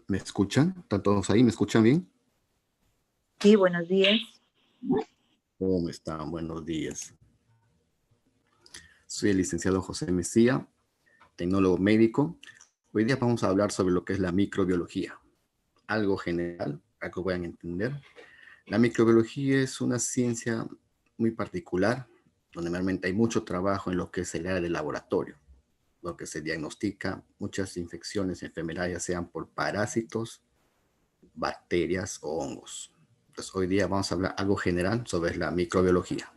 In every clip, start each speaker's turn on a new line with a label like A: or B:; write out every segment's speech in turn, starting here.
A: ¿Me escuchan? ¿Están todos ahí? ¿Me escuchan bien?
B: Sí, buenos días.
A: ¿Cómo están? Buenos días. Soy el licenciado José Mesía, tecnólogo médico. Hoy día vamos a hablar sobre lo que es la microbiología. Algo general, para que puedan entender. La microbiología es una ciencia muy particular, donde realmente hay mucho trabajo en lo que es el área del laboratorio, lo que se diagnostica muchas infecciones y enfermedades, ya sean por parásitos, bacterias o hongos. Entonces, hoy día vamos a hablar algo general sobre la microbiología.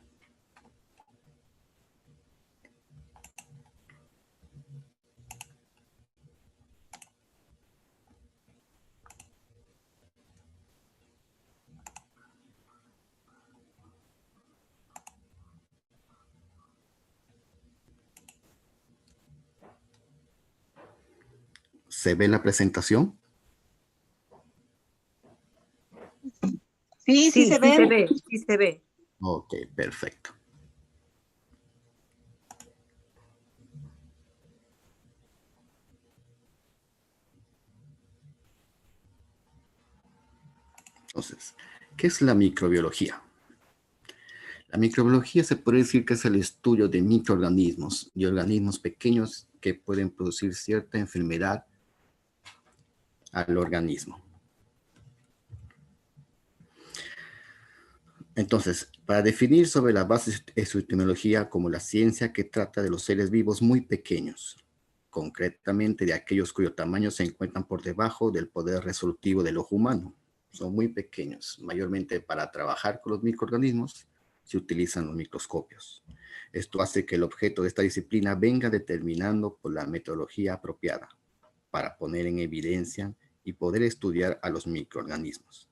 A: ¿Se ve la presentación?
C: Sí, sí se ve.
B: Sí se ve.
A: Ok, perfecto. Entonces, ¿qué es la microbiología? La microbiología se puede decir que es el estudio de microorganismos y organismos pequeños que pueden producir cierta enfermedad al organismo. Entonces, para definir sobre la base de su etimología como la ciencia que trata de los seres vivos muy pequeños, concretamente de aquellos cuyo tamaño se encuentran por debajo del poder resolutivo del ojo humano. Son muy pequeños, mayormente para trabajar con los microorganismos se utilizan los microscopios. Esto hace que el objeto de esta disciplina venga determinando por la metodología apropiada para poner en evidencia y poder estudiar a los microorganismos.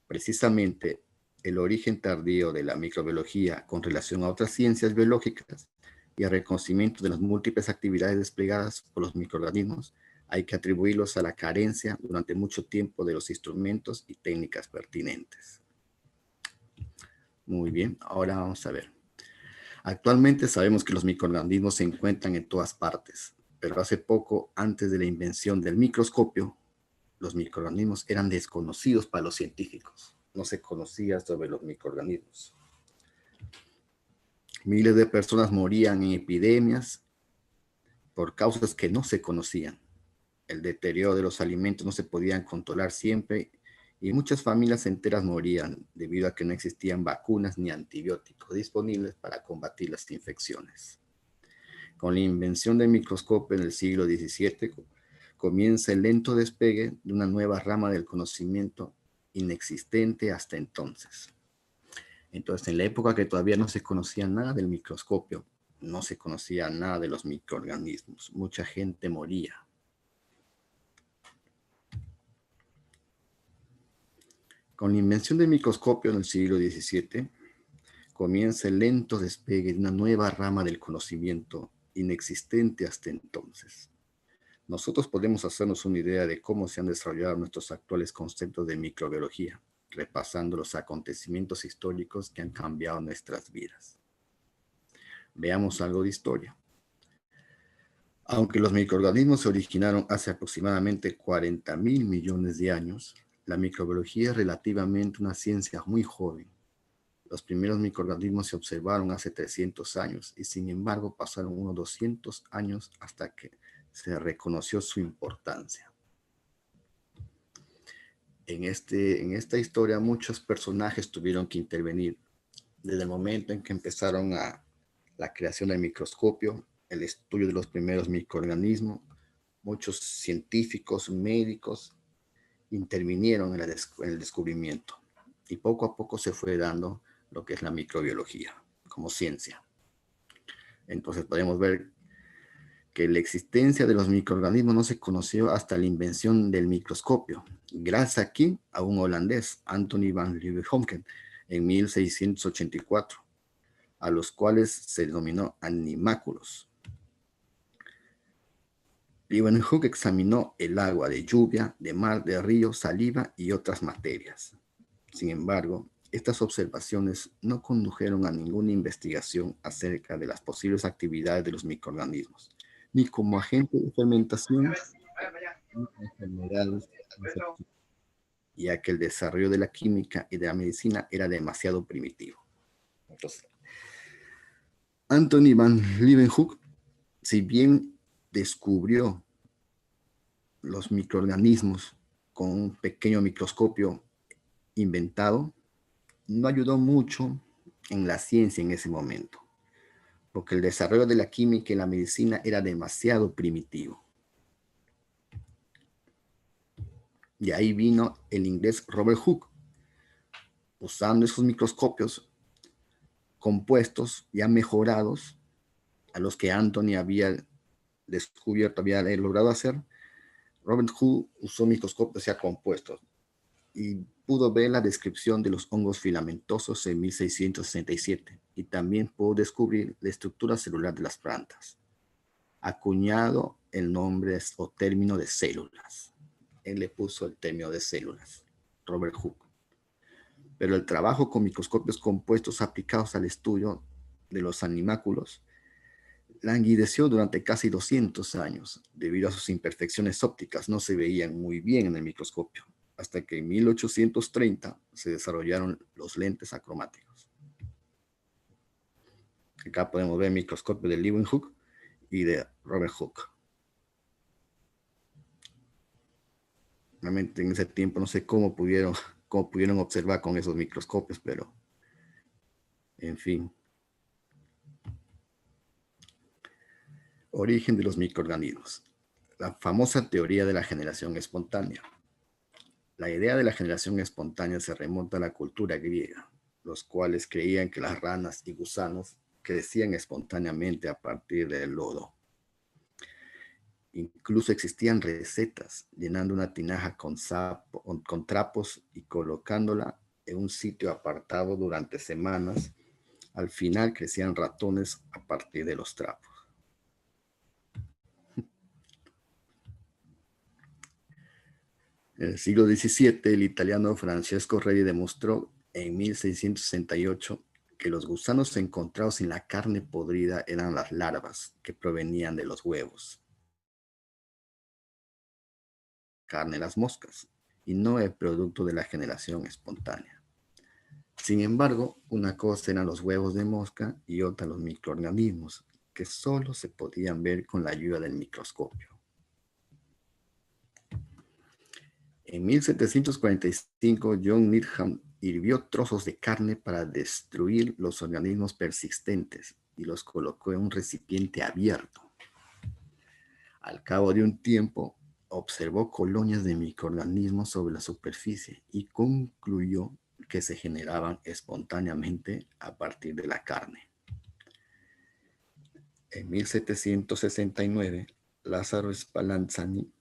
A: Precisamente, el origen tardío de la microbiología con relación a otras ciencias biológicas y el reconocimiento de las múltiples actividades desplegadas por los microorganismos, hay que atribuirlos a la carencia durante mucho tiempo de los instrumentos y técnicas pertinentes. Muy bien, ahora vamos a ver. Actualmente sabemos que los microorganismos se encuentran en todas partes, pero hace poco, antes de la invención del microscopio, los microorganismos eran desconocidos para los científicos. No se conocía sobre los microorganismos. Miles de personas morían en epidemias por causas que no se conocían. El deterioro de los alimentos no se podían controlar siempre y muchas familias enteras morían debido a que no existían vacunas ni antibióticos disponibles para combatir las infecciones. Con la invención del microscopio en el siglo XVII, comienza el lento despegue de una nueva rama del conocimiento inexistente hasta entonces. Entonces, en la época que todavía no se conocía nada del microscopio, no se conocía nada de los microorganismos, mucha gente moría. Con la invención del microscopio en el siglo XVII, comienza el lento despegue de una nueva rama del conocimiento inexistente hasta entonces. Nosotros podemos hacernos una idea de cómo se han desarrollado nuestros actuales conceptos de microbiología, repasando los acontecimientos históricos que han cambiado nuestras vidas. Veamos algo de historia. Aunque los microorganismos se originaron hace aproximadamente 40.000 millones de años, la microbiología es relativamente una ciencia muy joven. Los primeros microorganismos se observaron hace 300 años y sin embargo pasaron unos 200 años hasta que se reconoció su importancia. En esta historia muchos personajes tuvieron que intervenir desde el momento en que empezaron la creación del microscopio, el estudio de los primeros microorganismos. Muchos científicos, médicos intervinieron en el descubrimiento y poco a poco se fue dando lo que es la microbiología como ciencia. Entonces podemos ver que la existencia de los microorganismos no se conoció hasta la invención del microscopio, gracias aquí a un holandés, Anthony van Leeuwenhoek, en 1684, a los cuales se denominó animáculos. Leeuwenhoek examinó el agua de lluvia, de mar, de río, saliva y otras materias. Sin embargo, estas observaciones no condujeron a ninguna investigación acerca de las posibles actividades de los microorganismos, ni como agente de fermentación, ni enfermedades ya que el desarrollo de la química y de la medicina era demasiado primitivo. Entonces, Anthony van Leeuwenhoek, si bien descubrió los microorganismos con un pequeño microscopio inventado, no ayudó mucho en la ciencia en ese momento, porque el desarrollo de la química y la medicina era demasiado primitivo. Y ahí vino el inglés Robert Hooke, usando esos microscopios compuestos ya mejorados a los que Anthony había descubierto, había logrado hacer. Robert Hooke usó microscopios ya compuestos y pudo ver la descripción de los hongos filamentosos en 1667 y también pudo descubrir la estructura celular de las plantas, acuñado el nombre o término de células. Él le puso el término de células, Robert Hooke. Pero el trabajo con microscopios compuestos aplicados al estudio de los animáculos languideció durante casi 200 años. Debido a sus imperfecciones ópticas, no se veían muy bien en el microscopio, hasta que en 1830 se desarrollaron los lentes acromáticos. Acá podemos ver el microscopio de Leeuwenhoek y de Robert Hooke. Realmente en ese tiempo no sé cómo pudieron observar con esos microscopios, pero en fin. Origen de los microorganismos. La famosa teoría de la generación espontánea. La idea de la generación espontánea se remonta a la cultura griega, los cuales creían que las ranas y gusanos crecían espontáneamente a partir del lodo. Incluso existían recetas llenando una tinaja con trapos y colocándola en un sitio apartado durante semanas. Al final crecían ratones a partir de los trapos. En el siglo XVII, el italiano Francesco Redi demostró en 1668 que los gusanos encontrados en la carne podrida eran las larvas que provenían de los huevos. Carne las moscas, y no el producto de la generación espontánea. Sin embargo, una cosa eran los huevos de mosca y otra los microorganismos, que solo se podían ver con la ayuda del microscopio. En 1745, John Needham hirvió trozos de carne para destruir los organismos persistentes y los colocó en un recipiente abierto. Al cabo de un tiempo, observó colonias de microorganismos sobre la superficie y concluyó que se generaban espontáneamente a partir de la carne. En 1769, Lázaro Spallanzani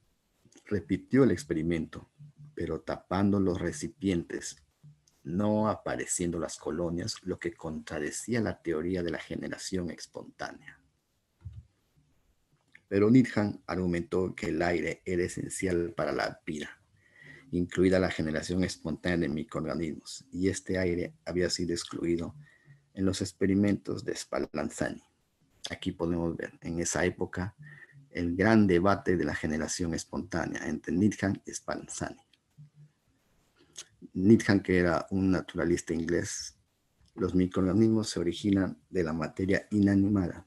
A: repitió el experimento, pero tapando los recipientes, no apareciendo las colonias, lo que contradecía la teoría de la generación espontánea. Pero Needham argumentó que el aire era esencial para la vida, incluida la generación espontánea de microorganismos, y este aire había sido excluido en los experimentos de Spallanzani. Aquí podemos ver en esa época el gran debate de la generación espontánea entre Needham y Spallanzani. Needham, que era un naturalista inglés, los microorganismos se originan de la materia inanimada.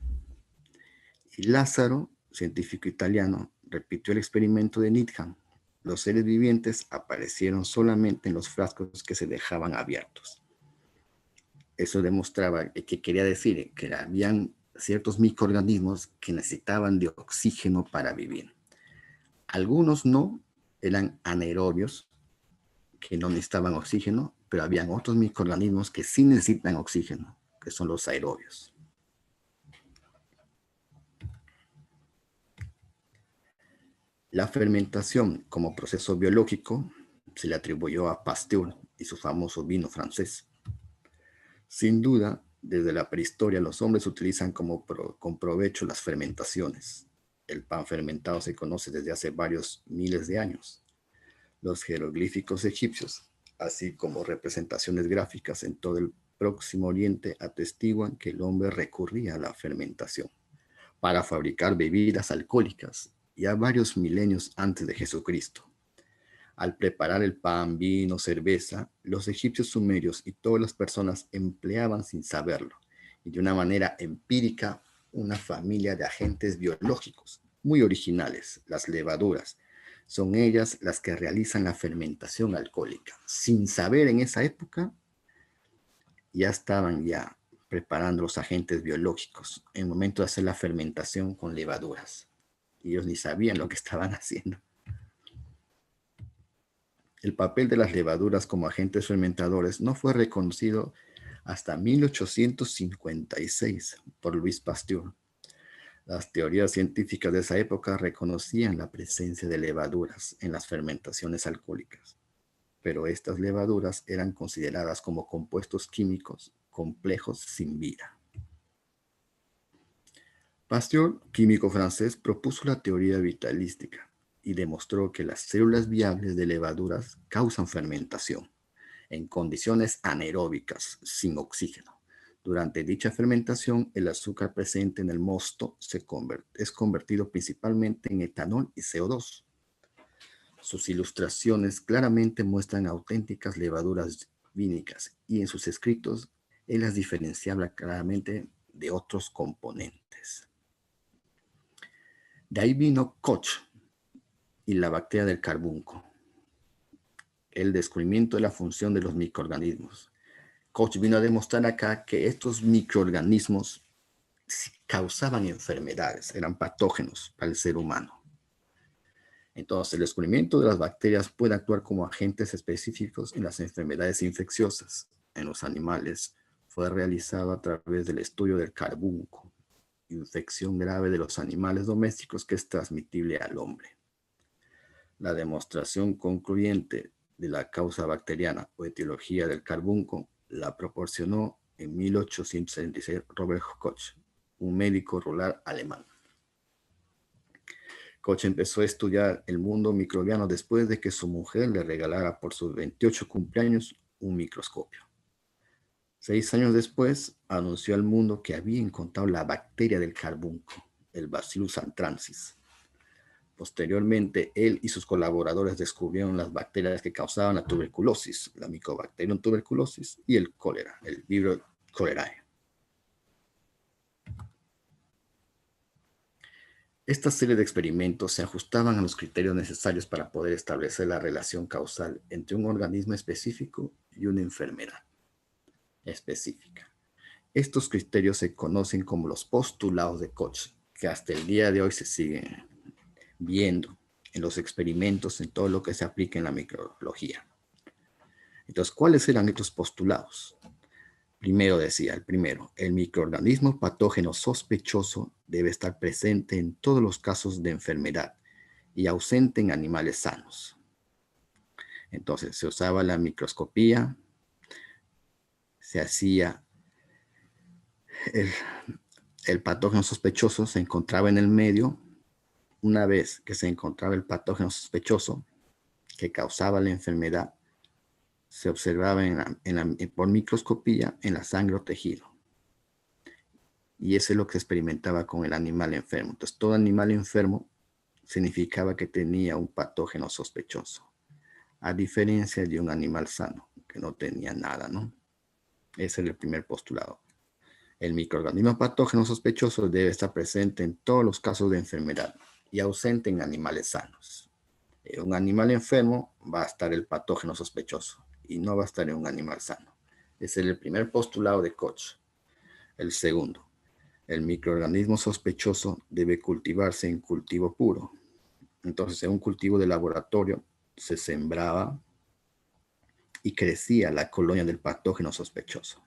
A: Y Lázaro, científico italiano, repitió el experimento de Needham. Los seres vivientes aparecieron solamente en los frascos que se dejaban abiertos. Eso demostraba que quería decir que habían ciertos microorganismos que necesitaban de oxígeno para vivir. Algunos no, eran anaerobios, que no necesitaban oxígeno, pero habían otros microorganismos que sí necesitan oxígeno, que son los aerobios. La fermentación como proceso biológico se le atribuyó a Pasteur y su famoso vino francés. Sin duda, desde la prehistoria los hombres utilizan con provecho las fermentaciones. El pan fermentado se conoce desde hace varios miles de años. Los jeroglíficos egipcios, así como representaciones gráficas en todo el Próximo Oriente, atestiguan que el hombre recurría a la fermentación para fabricar bebidas alcohólicas ya varios milenios antes de Jesucristo. Al preparar el pan, vino, cerveza, los egipcios sumerios y todas las personas empleaban sin saberlo y de una manera empírica una familia de agentes biológicos muy originales, las levaduras. Son ellas las que realizan la fermentación alcohólica. Sin saber en esa época, ya estaban preparando los agentes biológicos en el momento de hacer la fermentación con levaduras. Y ellos ni sabían lo que estaban haciendo. El papel de las levaduras como agentes fermentadores no fue reconocido hasta 1856 por Louis Pasteur. Las teorías científicas de esa época reconocían la presencia de levaduras en las fermentaciones alcohólicas, pero estas levaduras eran consideradas como compuestos químicos complejos sin vida. Pasteur, químico francés, propuso la teoría vitalística y demostró que las células viables de levaduras causan fermentación en condiciones anaeróbicas, sin oxígeno. Durante dicha fermentación, el azúcar presente en el mosto es convertido principalmente en etanol y CO2. Sus ilustraciones claramente muestran auténticas levaduras vínicas y en sus escritos él las diferenciaba claramente de otros componentes. De ahí vino Koch y la bacteria del carbunco, el descubrimiento de la función de los microorganismos. Koch vino a demostrar acá que estos microorganismos causaban enfermedades, eran patógenos para el ser humano. Entonces, el descubrimiento de las bacterias puede actuar como agentes específicos en las enfermedades infecciosas en los animales. Fue realizado a través del estudio del carbunco, infección grave de los animales domésticos que es transmitible al hombre. La demostración concluyente de la causa bacteriana o etiología del carbunco la proporcionó en 1876 Robert Koch, un médico rural alemán. Koch empezó a estudiar el mundo microbiano después de que su mujer le regalara por sus 28 cumpleaños un microscopio. 6 años después, anunció al mundo que había encontrado la bacteria del carbunco, el Bacillus anthracis. Posteriormente, él y sus colaboradores descubrieron las bacterias que causaban la tuberculosis, la Mycobacterium tuberculosis y el cólera, el Vibrio cholerae. Esta serie de experimentos se ajustaban a los criterios necesarios para poder establecer la relación causal entre un organismo específico y una enfermedad específica. Estos criterios se conocen como los postulados de Koch, que hasta el día de hoy se siguen viendo en los experimentos, en todo lo que se aplica en la microbiología. Entonces, ¿cuáles eran estos postulados? Primero decía, el microorganismo patógeno sospechoso debe estar presente en todos los casos de enfermedad y ausente en animales sanos. Entonces, se usaba la microscopía, se hacía el patógeno sospechoso, se encontraba en el medio. Una vez que se encontraba el patógeno sospechoso que causaba la enfermedad, se observaba por microscopía en la sangre o tejido. Y eso es lo que se experimentaba con el animal enfermo. Entonces, todo animal enfermo significaba que tenía un patógeno sospechoso, a diferencia de un animal sano, que no tenía nada, ¿no? Ese es el primer postulado. El microorganismo patógeno sospechoso debe estar presente en todos los casos de enfermedad y ausente en animales sanos. En un animal enfermo va a estar el patógeno sospechoso y no va a estar en un animal sano. Ese es el primer postulado de Koch. El segundo, el microorganismo sospechoso debe cultivarse en cultivo puro. Entonces, en un cultivo de laboratorio se sembraba y crecía la colonia del patógeno sospechoso.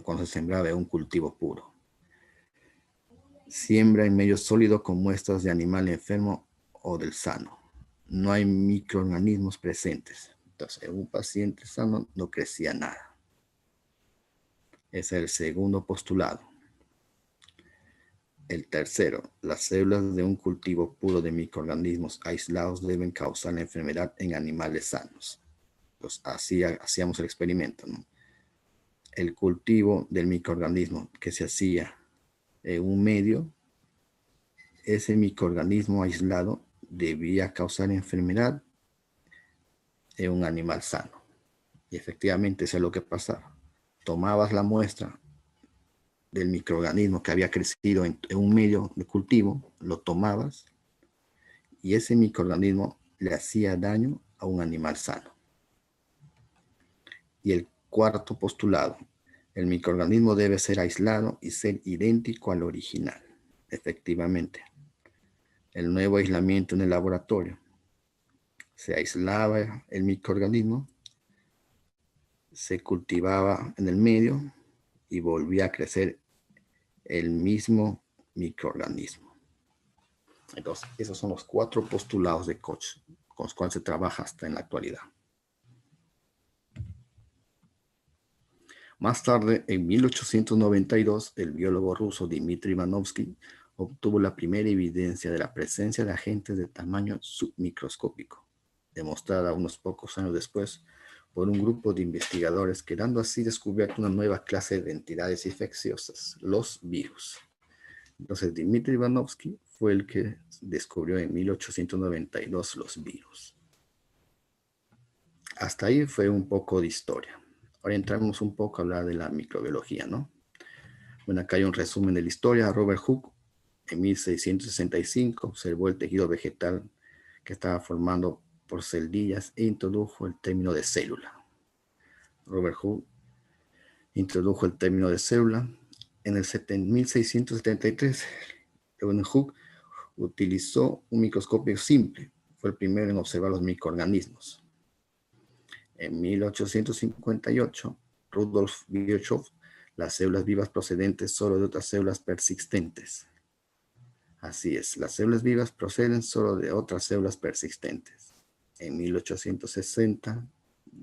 A: Cuando se sembraba en un cultivo puro. Siembra en medio sólido con muestras de animal enfermo o del sano. No hay microorganismos presentes. Entonces, en un paciente sano no crecía nada. Ese es el segundo postulado. El tercero, las células de un cultivo puro de microorganismos aislados deben causar la enfermedad en animales sanos. Pues así hacíamos el experimento, ¿no? El cultivo del microorganismo que se hacía en un medio, ese microorganismo aislado debía causar enfermedad en un animal sano. Y efectivamente eso es lo que pasaba. Tomabas la muestra del microorganismo que había crecido en un medio de cultivo, lo tomabas y ese microorganismo le hacía daño a un animal sano. Y el cuarto postulado, el microorganismo debe ser aislado y ser idéntico al original. Efectivamente, el nuevo aislamiento en el laboratorio. Se aislaba el microorganismo, se cultivaba en el medio y volvía a crecer el mismo microorganismo. Entonces, esos son los 4 postulados de Koch, con los cuales se trabaja hasta en la actualidad. Más tarde, en 1892, el biólogo ruso Dmitry Ivanovsky obtuvo la primera evidencia de la presencia de agentes de tamaño submicroscópico, demostrada unos pocos años después por un grupo de investigadores, quedando así descubierta una nueva clase de entidades infecciosas, los virus. Entonces, Dmitry Ivanovsky fue el que descubrió en 1892 los virus. Hasta ahí fue un poco de historia. Ahora entramos un poco a hablar de la microbiología, ¿no? Bueno, acá hay un resumen de la historia. Robert Hooke, en 1665, observó el tejido vegetal que estaba formando por celdillas e introdujo el término de célula. Robert Hooke introdujo el término de célula. En el 1673, Edwin Hooke utilizó un microscopio simple. Fue el primero en observar los microorganismos. En 1858, Rudolf Virchow, las células vivas procedentes solo de otras células persistentes. Así es, las células vivas proceden solo de otras células persistentes. En 1860,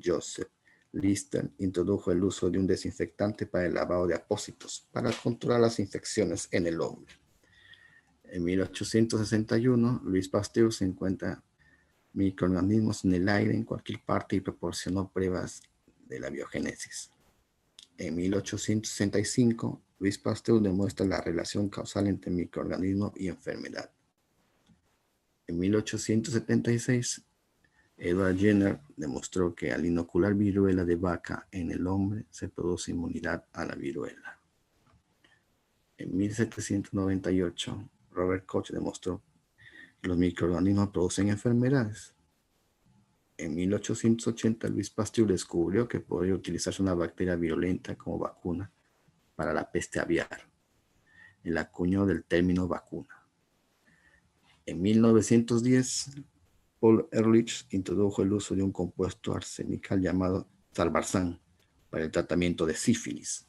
A: Joseph Lister introdujo el uso de un desinfectante para el lavado de apósitos para controlar las infecciones en el hombre. En 1861, Louis Pasteur se encuentra microorganismos en el aire en cualquier parte y proporcionó pruebas de la biogénesis. En 1865, Louis Pasteur demuestra la relación causal entre microorganismo y enfermedad. En 1876, Edward Jenner demostró que al inocular viruela de vaca en el hombre se produce inmunidad a la viruela. En 1798, Robert Koch demostró que los microorganismos producen enfermedades. En 1880, Louis Pasteur descubrió que podría utilizarse una bacteria virulenta como vacuna para la peste aviar. Él acuñó del término vacuna. En 1910, Paul Ehrlich introdujo el uso de un compuesto arsenical llamado Salvarsan para el tratamiento de sífilis.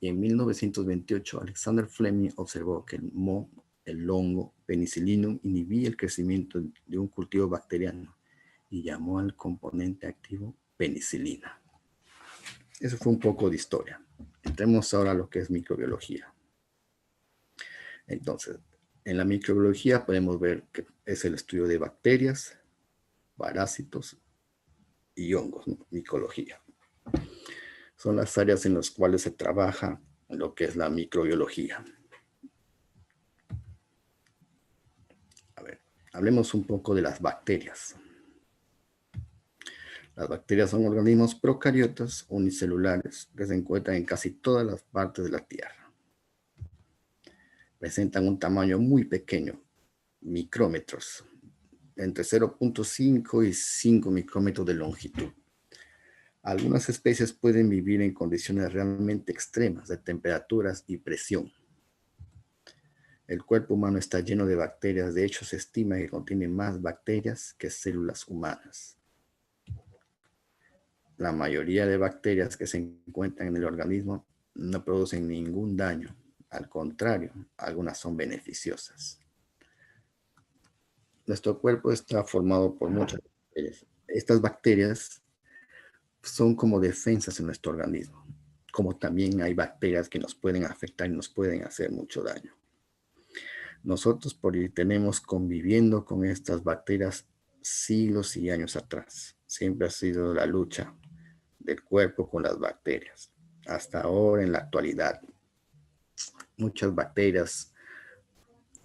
A: Y en 1928, Alexander Fleming observó que el hongo Penicillium inhibía el crecimiento de un cultivo bacteriano y llamó al componente activo penicilina. Eso fue un poco de historia. Entremos ahora a lo que es microbiología. Entonces, en la microbiología podemos ver que es el estudio de bacterias, parásitos y hongos, ¿no? Micología. Son las áreas en las cuales se trabaja lo que es la microbiología. A ver, hablemos un poco de las bacterias. Las bacterias son organismos procariotas unicelulares que se encuentran en casi todas las partes de la Tierra. Presentan un tamaño muy pequeño, micrómetros, entre 0.5 y 5 micrómetros de longitud. Algunas especies pueden vivir en condiciones realmente extremas de temperaturas y presión. El cuerpo humano está lleno de bacterias, de hecho se estima que contiene más bacterias que células humanas. La mayoría de bacterias que se encuentran en el organismo no producen ningún daño, al contrario, algunas son beneficiosas. Nuestro cuerpo está formado por muchas bacterias. Estas bacterias son como defensas en nuestro organismo, como también hay bacterias que nos pueden afectar y nos pueden hacer mucho daño. Nosotros tenemos conviviendo con estas bacterias siglos y años atrás. Siempre ha sido la lucha del cuerpo con las bacterias. Hasta ahora, en la actualidad, muchas bacterias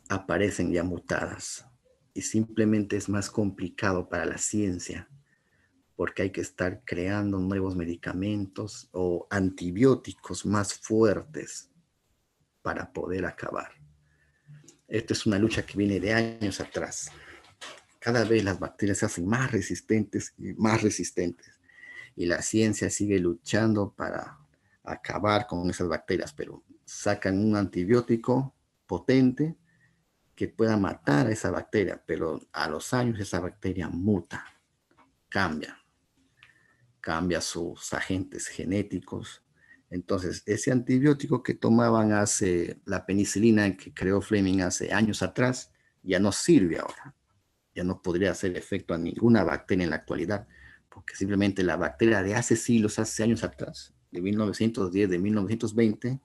A: aparecen ya mutadas y simplemente es más complicado para la ciencia porque hay que estar creando nuevos medicamentos o antibióticos más fuertes para poder acabar. Esta es una lucha que viene de años atrás. Cada vez las bacterias se hacen más resistentes y más resistentes. Y la ciencia sigue luchando para acabar con esas bacterias, pero sacan un antibiótico potente que pueda matar a esa bacteria, pero a los años esa bacteria muta, cambia sus agentes genéticos. Entonces, ese antibiótico que tomaban la penicilina que creó Fleming hace años atrás, ya no sirve ahora. Ya no podría hacer efecto a ninguna bacteria en la actualidad, porque simplemente la bacteria de hace siglos, hace años atrás, de 1910, de 1920,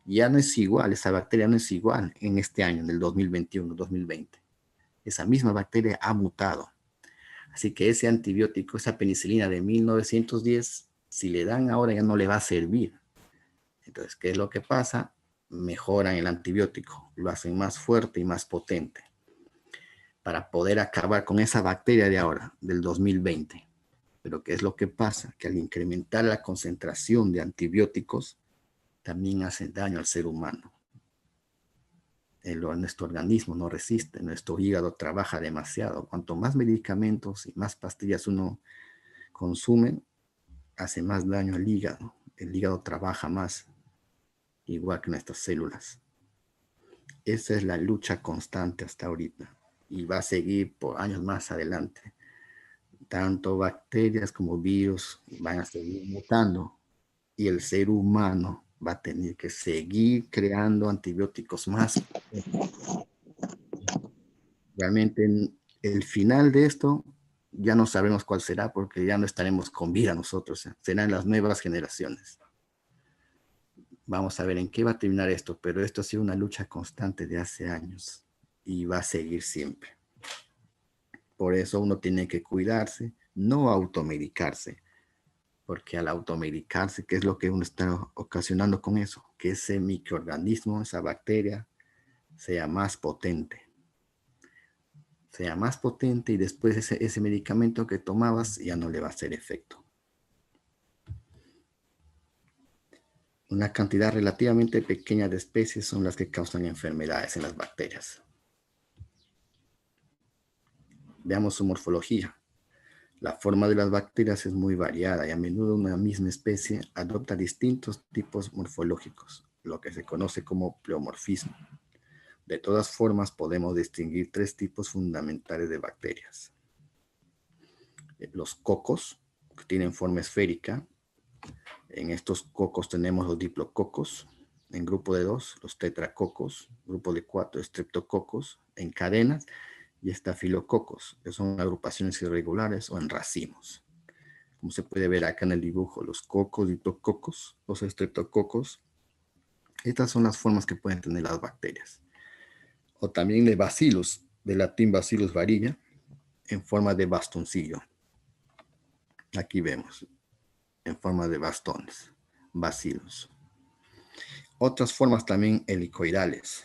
A: ya no es igual, esa bacteria no es igual en este año, en el 2021, 2020. Esa misma bacteria ha mutado. Así que ese antibiótico, esa penicilina de 1910, si le dan ahora ya no le va a servir. Entonces, ¿qué es lo que pasa? Mejoran el antibiótico, lo hacen más fuerte y más potente para poder acabar con esa bacteria de ahora, del 2020. Pero ¿qué es lo que pasa? Que al incrementar la concentración de antibióticos, también hacen daño al ser humano. Nuestro organismo no resiste, nuestro hígado trabaja demasiado. Cuanto más medicamentos y más pastillas uno consume, hace más daño al hígado. El hígado trabaja más, igual que nuestras células. Esa es la lucha constante hasta ahorita y va a seguir por años más adelante. Tanto bacterias como virus van a seguir mutando y el ser humano va a tener que seguir creando antibióticos más. Realmente el final de esto ya no sabemos cuál será porque ya no estaremos con vida nosotros, serán las nuevas generaciones. Vamos a ver en qué va a terminar esto, pero esto ha sido una lucha constante de hace años y va a seguir siempre. Por eso uno tiene que cuidarse, no automedicarse, porque al automedicarse, ¿qué es lo que uno está ocasionando con eso? Que ese microorganismo, esa bacteria, sea más potente. Sea más potente y después ese medicamento que tomabas ya no le va a hacer efecto. Una cantidad relativamente pequeña de especies son las que causan enfermedades en las bacterias. Veamos su morfología. La forma de las bacterias es muy variada y a menudo una misma especie adopta distintos tipos morfológicos, lo que se conoce como pleomorfismo. De todas formas, podemos distinguir tres tipos fundamentales de bacterias. Los cocos, que tienen forma esférica. En estos cocos tenemos los diplococos, en grupo de 2, los tetracocos, grupo de 4, streptococos, en cadenas, y estafilococos, que son agrupaciones irregulares o en racimos. Como se puede ver acá en el dibujo, los cocos, diplococos, los streptococos. Estas son las formas que pueden tener las bacterias. O también de bacillus, del latín bacillus varilla, en forma de bastoncillo. Aquí vemos, en forma de bastones, bacillus. Otras formas también helicoidales.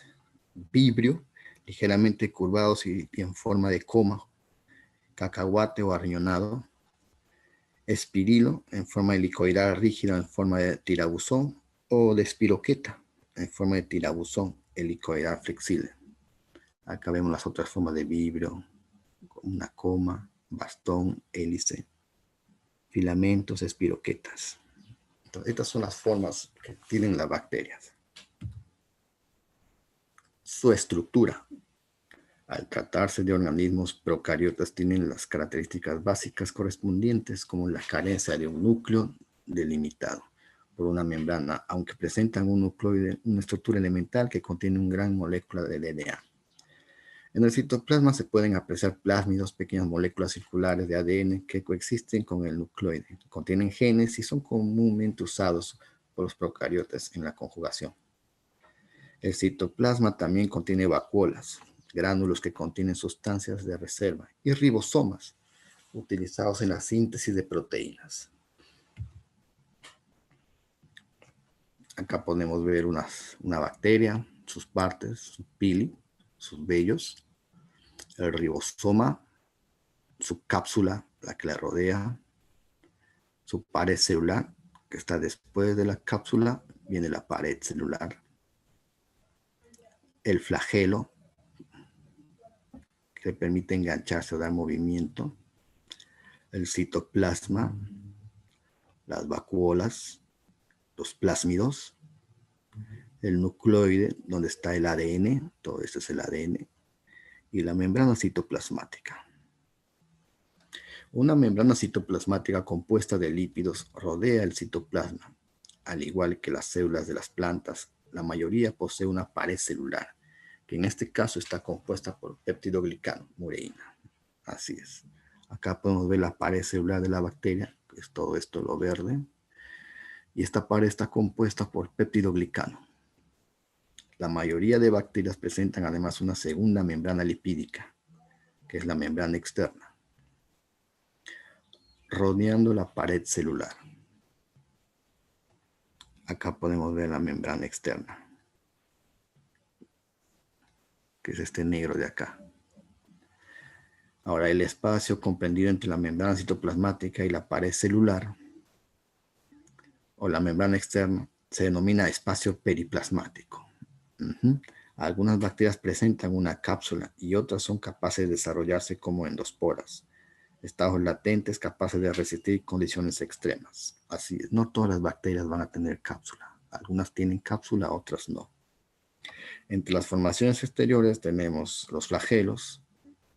A: Vibrio, ligeramente curvados y en forma de coma, cacahuate o arriñonado. Espirilo, en forma helicoidal rígida, en forma de tirabuzón. O de espiroqueta, en forma de tirabuzón, helicoidal flexible. Acá vemos las otras formas de vibrio, una coma, bastón, hélice, filamentos, espiroquetas. Entonces, estas son las formas que tienen las bacterias. Su estructura. Al tratarse de organismos procariotas, tienen las características básicas correspondientes, como la carencia de un núcleo delimitado por una membrana, aunque presentan un nucleoide, una estructura elemental que contiene una gran molécula de DNA. En el citoplasma se pueden apreciar plásmidos, pequeñas moléculas circulares de ADN que coexisten con el nucleoide. Contienen genes y son comúnmente usados por los procariotas en la conjugación. El citoplasma también contiene vacuolas, gránulos que contienen sustancias de reserva, y ribosomas, utilizados en la síntesis de proteínas. Acá podemos ver una bacteria, sus partes, su pili, sus vellos, el ribosoma, su cápsula, la que la rodea, su pared celular, que está después de la cápsula, viene la pared celular. El flagelo, que le permite engancharse o dar movimiento. El citoplasma, las vacuolas, los plásmidos, el nucleoide, donde está el ADN, todo esto es el ADN, y la membrana citoplasmática. Una membrana citoplasmática compuesta de lípidos rodea el citoplasma. Al igual que las células de las plantas, la mayoría posee una pared celular, que en este caso está compuesta por peptidoglicano, mureína. Así es. Acá podemos ver la pared celular de la bacteria, que es todo esto lo verde. Y esta pared está compuesta por peptidoglicano. La mayoría de bacterias presentan además una segunda membrana lipídica, que es la membrana externa, rodeando la pared celular. Acá podemos ver la membrana externa, que es este negro de acá. Ahora, el espacio comprendido entre la membrana citoplasmática y la pared celular, o la membrana externa, se denomina espacio periplasmático. Algunas bacterias presentan una cápsula y otras son capaces de desarrollarse como endosporas, estados latentes capaces de resistir condiciones extremas. Así es, no todas las bacterias van a tener cápsula. Algunas tienen cápsula, otras no. Entre las formaciones exteriores tenemos los flagelos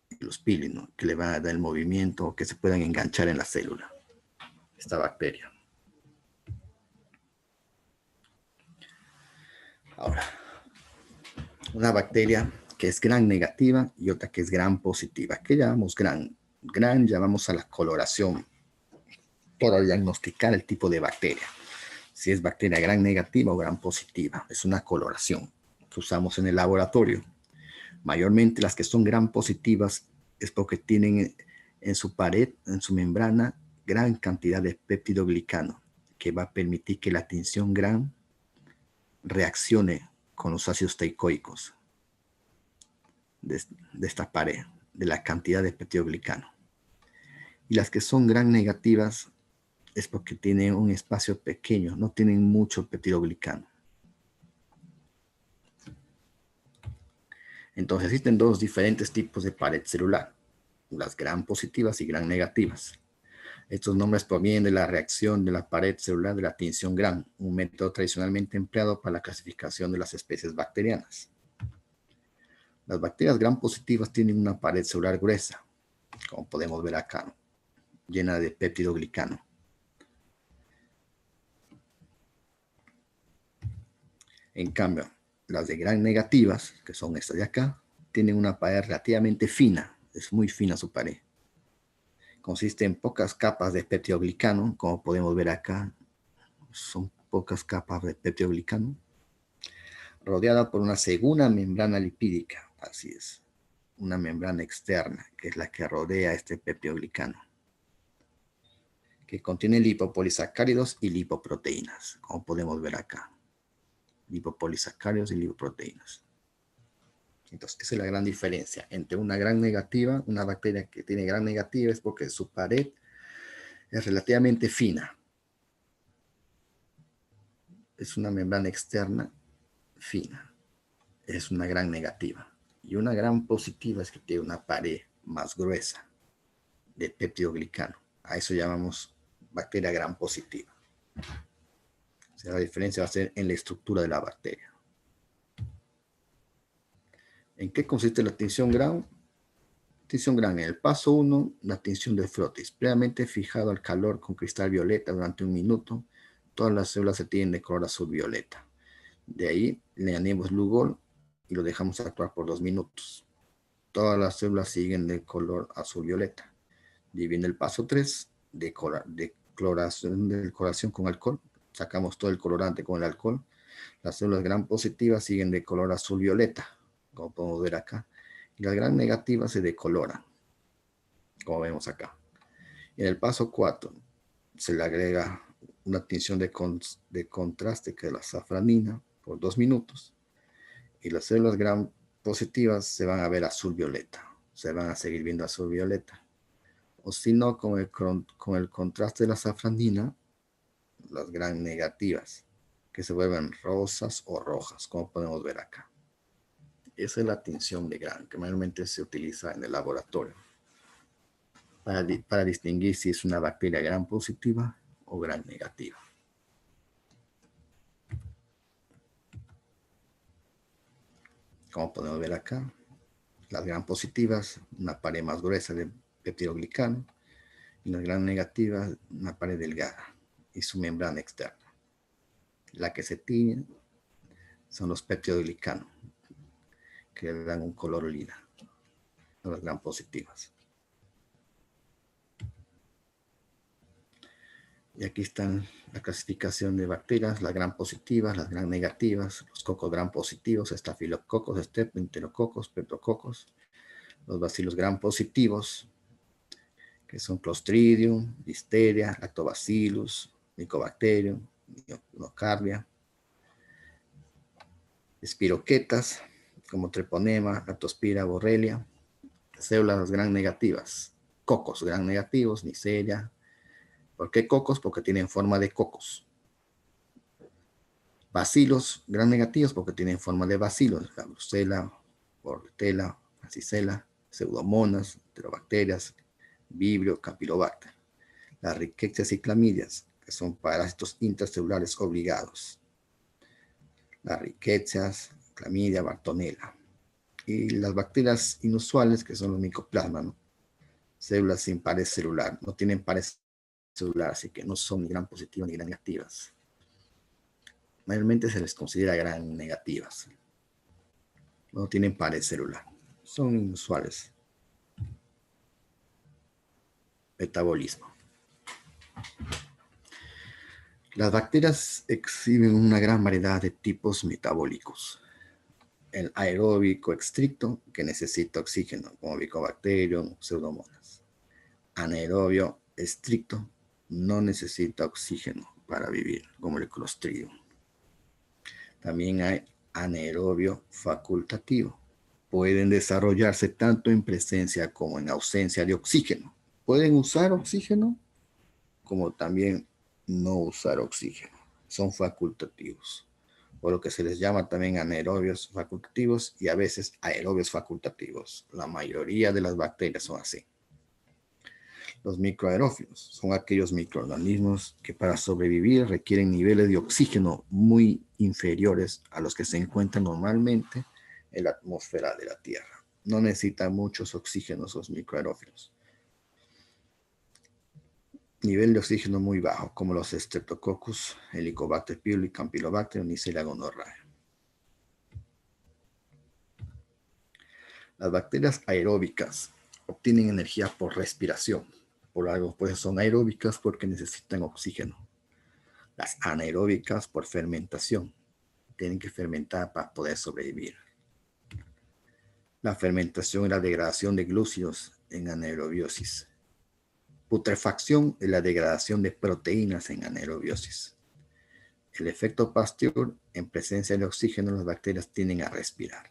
A: y los pílinos, que le van a dar el movimiento o que se puedan enganchar en la célula, esta bacteria. Ahora, una bacteria que es gran negativa y otra que es gran positiva. ¿Qué llamamos gran? Gran llamamos a la coloración para diagnosticar el tipo de bacteria. Si es bacteria gran negativa o gran positiva. Es una coloración que usamos en el laboratorio. Mayormente las que son gran positivas es porque tienen en su pared, en su membrana, gran cantidad de peptidoglicano, que va a permitir que la tinción gran reaccione con los ácidos teicoicos de esta pared, de la cantidad de peptidoglicano. Y las que son gran negativas es porque tienen un espacio pequeño, no tienen mucho peptidoglicano. Entonces existen dos diferentes tipos de pared celular, las gran positivas y gran negativas. Estos nombres provienen de la reacción de la pared celular de la tinción gran, un método tradicionalmente empleado para la clasificación de las especies bacterianas. Las bacterias gran positivas tienen una pared celular gruesa, como podemos ver acá, llena de peptidoglicano. En cambio, las de gran negativas, que son estas de acá, tienen una pared relativamente fina, es muy fina su pared. Consiste en pocas capas de peptidoglicano, como podemos ver acá, son pocas capas de peptidoglicano, rodeada por una segunda membrana lipídica, así es, una membrana externa, que es la que rodea este peptidoglicano, que contiene lipopolisacáridos y lipoproteínas, como podemos ver acá, lipopolisacáridos y lipoproteínas. Entonces, esa es la gran diferencia entre una gran negativa, una bacteria que tiene gran negativa es porque su pared es relativamente fina. Es una membrana externa fina. Es una gran negativa. Y una gran positiva es que tiene una pared más gruesa de peptidoglicano. A eso llamamos bacteria gran positiva. O sea, la diferencia va a ser en la estructura de la bacteria. ¿En qué consiste la tinción gran? Tinción gran. En el paso 1, la tinción de frotis. Previamente fijado al calor con cristal violeta durante 1 minuto, todas las células se tienen de color azul violeta. De ahí le añadimos Lugol y lo dejamos actuar por 2 minutos. Todas las células siguen de color azul violeta. Y viene el paso 3, de coloración con alcohol. Sacamos todo el colorante con el alcohol. Las células gran positivas siguen de color azul violeta, como podemos ver acá. Y las gran negativas se decoloran, como vemos acá. En el paso 4 se le agrega una tinción de contraste, que es la safranina, por 2 minutos. Y las células gran positivas se van a ver azul violeta. Se van a seguir viendo azul violeta. o si no, con el contraste de la safranina, las gram negativas, que se vuelven rosas o rojas, como podemos ver acá. Esa es la tinción de gram, que mayormente se utiliza en el laboratorio para distinguir si es una bacteria gram positiva o gram negativa. Como podemos ver acá, las gram positivas, una pared más gruesa de peptidoglicano, y las gram negativas, una pared delgada y su membrana externa. La que se tiñe son los peptidoglicanos, que le dan un color lila, son las gram positivas. Y aquí están la clasificación de bacterias, las gram positivas, las gram negativas, los cocos gram positivos, estafilococos, enterococos, peptococos, los bacilos gram positivos, que son Clostridium, Listeria, Lactobacillus, Mycobacterium, Nocardia, espiroquetas, como Treponema, Leptospira, Borrelia, células gram negativas, cocos gram negativos, Neisseria. ¿Por qué cocos? Porque tienen forma de cocos. Bacilos gram negativos porque tienen forma de bacilos, la Brucella, Bordetella, Francisella, Pseudomonas, Enterobacterias, Vibrio, Campylobacter. Las riquecias y clamidias, que son parásitos intracelulares obligados. Las riquecias, clamidia, Bartonella. Y las bacterias inusuales, que son los micoplasmas, ¿no? Células sin pared celular, no tienen pared celular, así que no son ni gram positivas ni gram negativas. Mayormente se les considera gram negativas. No tienen pared celular, son inusuales. Metabolismo. Las bacterias exhiben una gran variedad de tipos metabólicos. El aeróbico estricto, que necesita oxígeno, como Mycobacterium, Pseudomonas. Anaerobio estricto, no necesita oxígeno para vivir, como el Clostridium. También hay anaerobio facultativo. Pueden desarrollarse tanto en presencia como en ausencia de oxígeno. Pueden usar oxígeno, como también no usar oxígeno. Son facultativos, por lo que se les llama también anaerobios facultativos y a veces aerobios facultativos. La mayoría de las bacterias son así. Los microaerófilos son aquellos microorganismos que para sobrevivir requieren niveles de oxígeno muy inferiores a los que se encuentran normalmente en la atmósfera de la Tierra. No necesitan muchos oxígenos los microaerófilos. Nivel de oxígeno muy bajo, como los Streptococcus, Helicobacter pylori, Campylobacter, Neisseria gonorrhoeae. Las bacterias aeróbicas obtienen energía por respiración. Por algo, pues son aeróbicas porque necesitan oxígeno. Las anaeróbicas por fermentación. Tienen que fermentar para poder sobrevivir. La fermentación y la degradación de glúcidos en anaerobiosis. Putrefacción y la degradación de proteínas en anaerobiosis. El efecto Pasteur, en presencia de oxígeno, las bacterias tienden a respirar.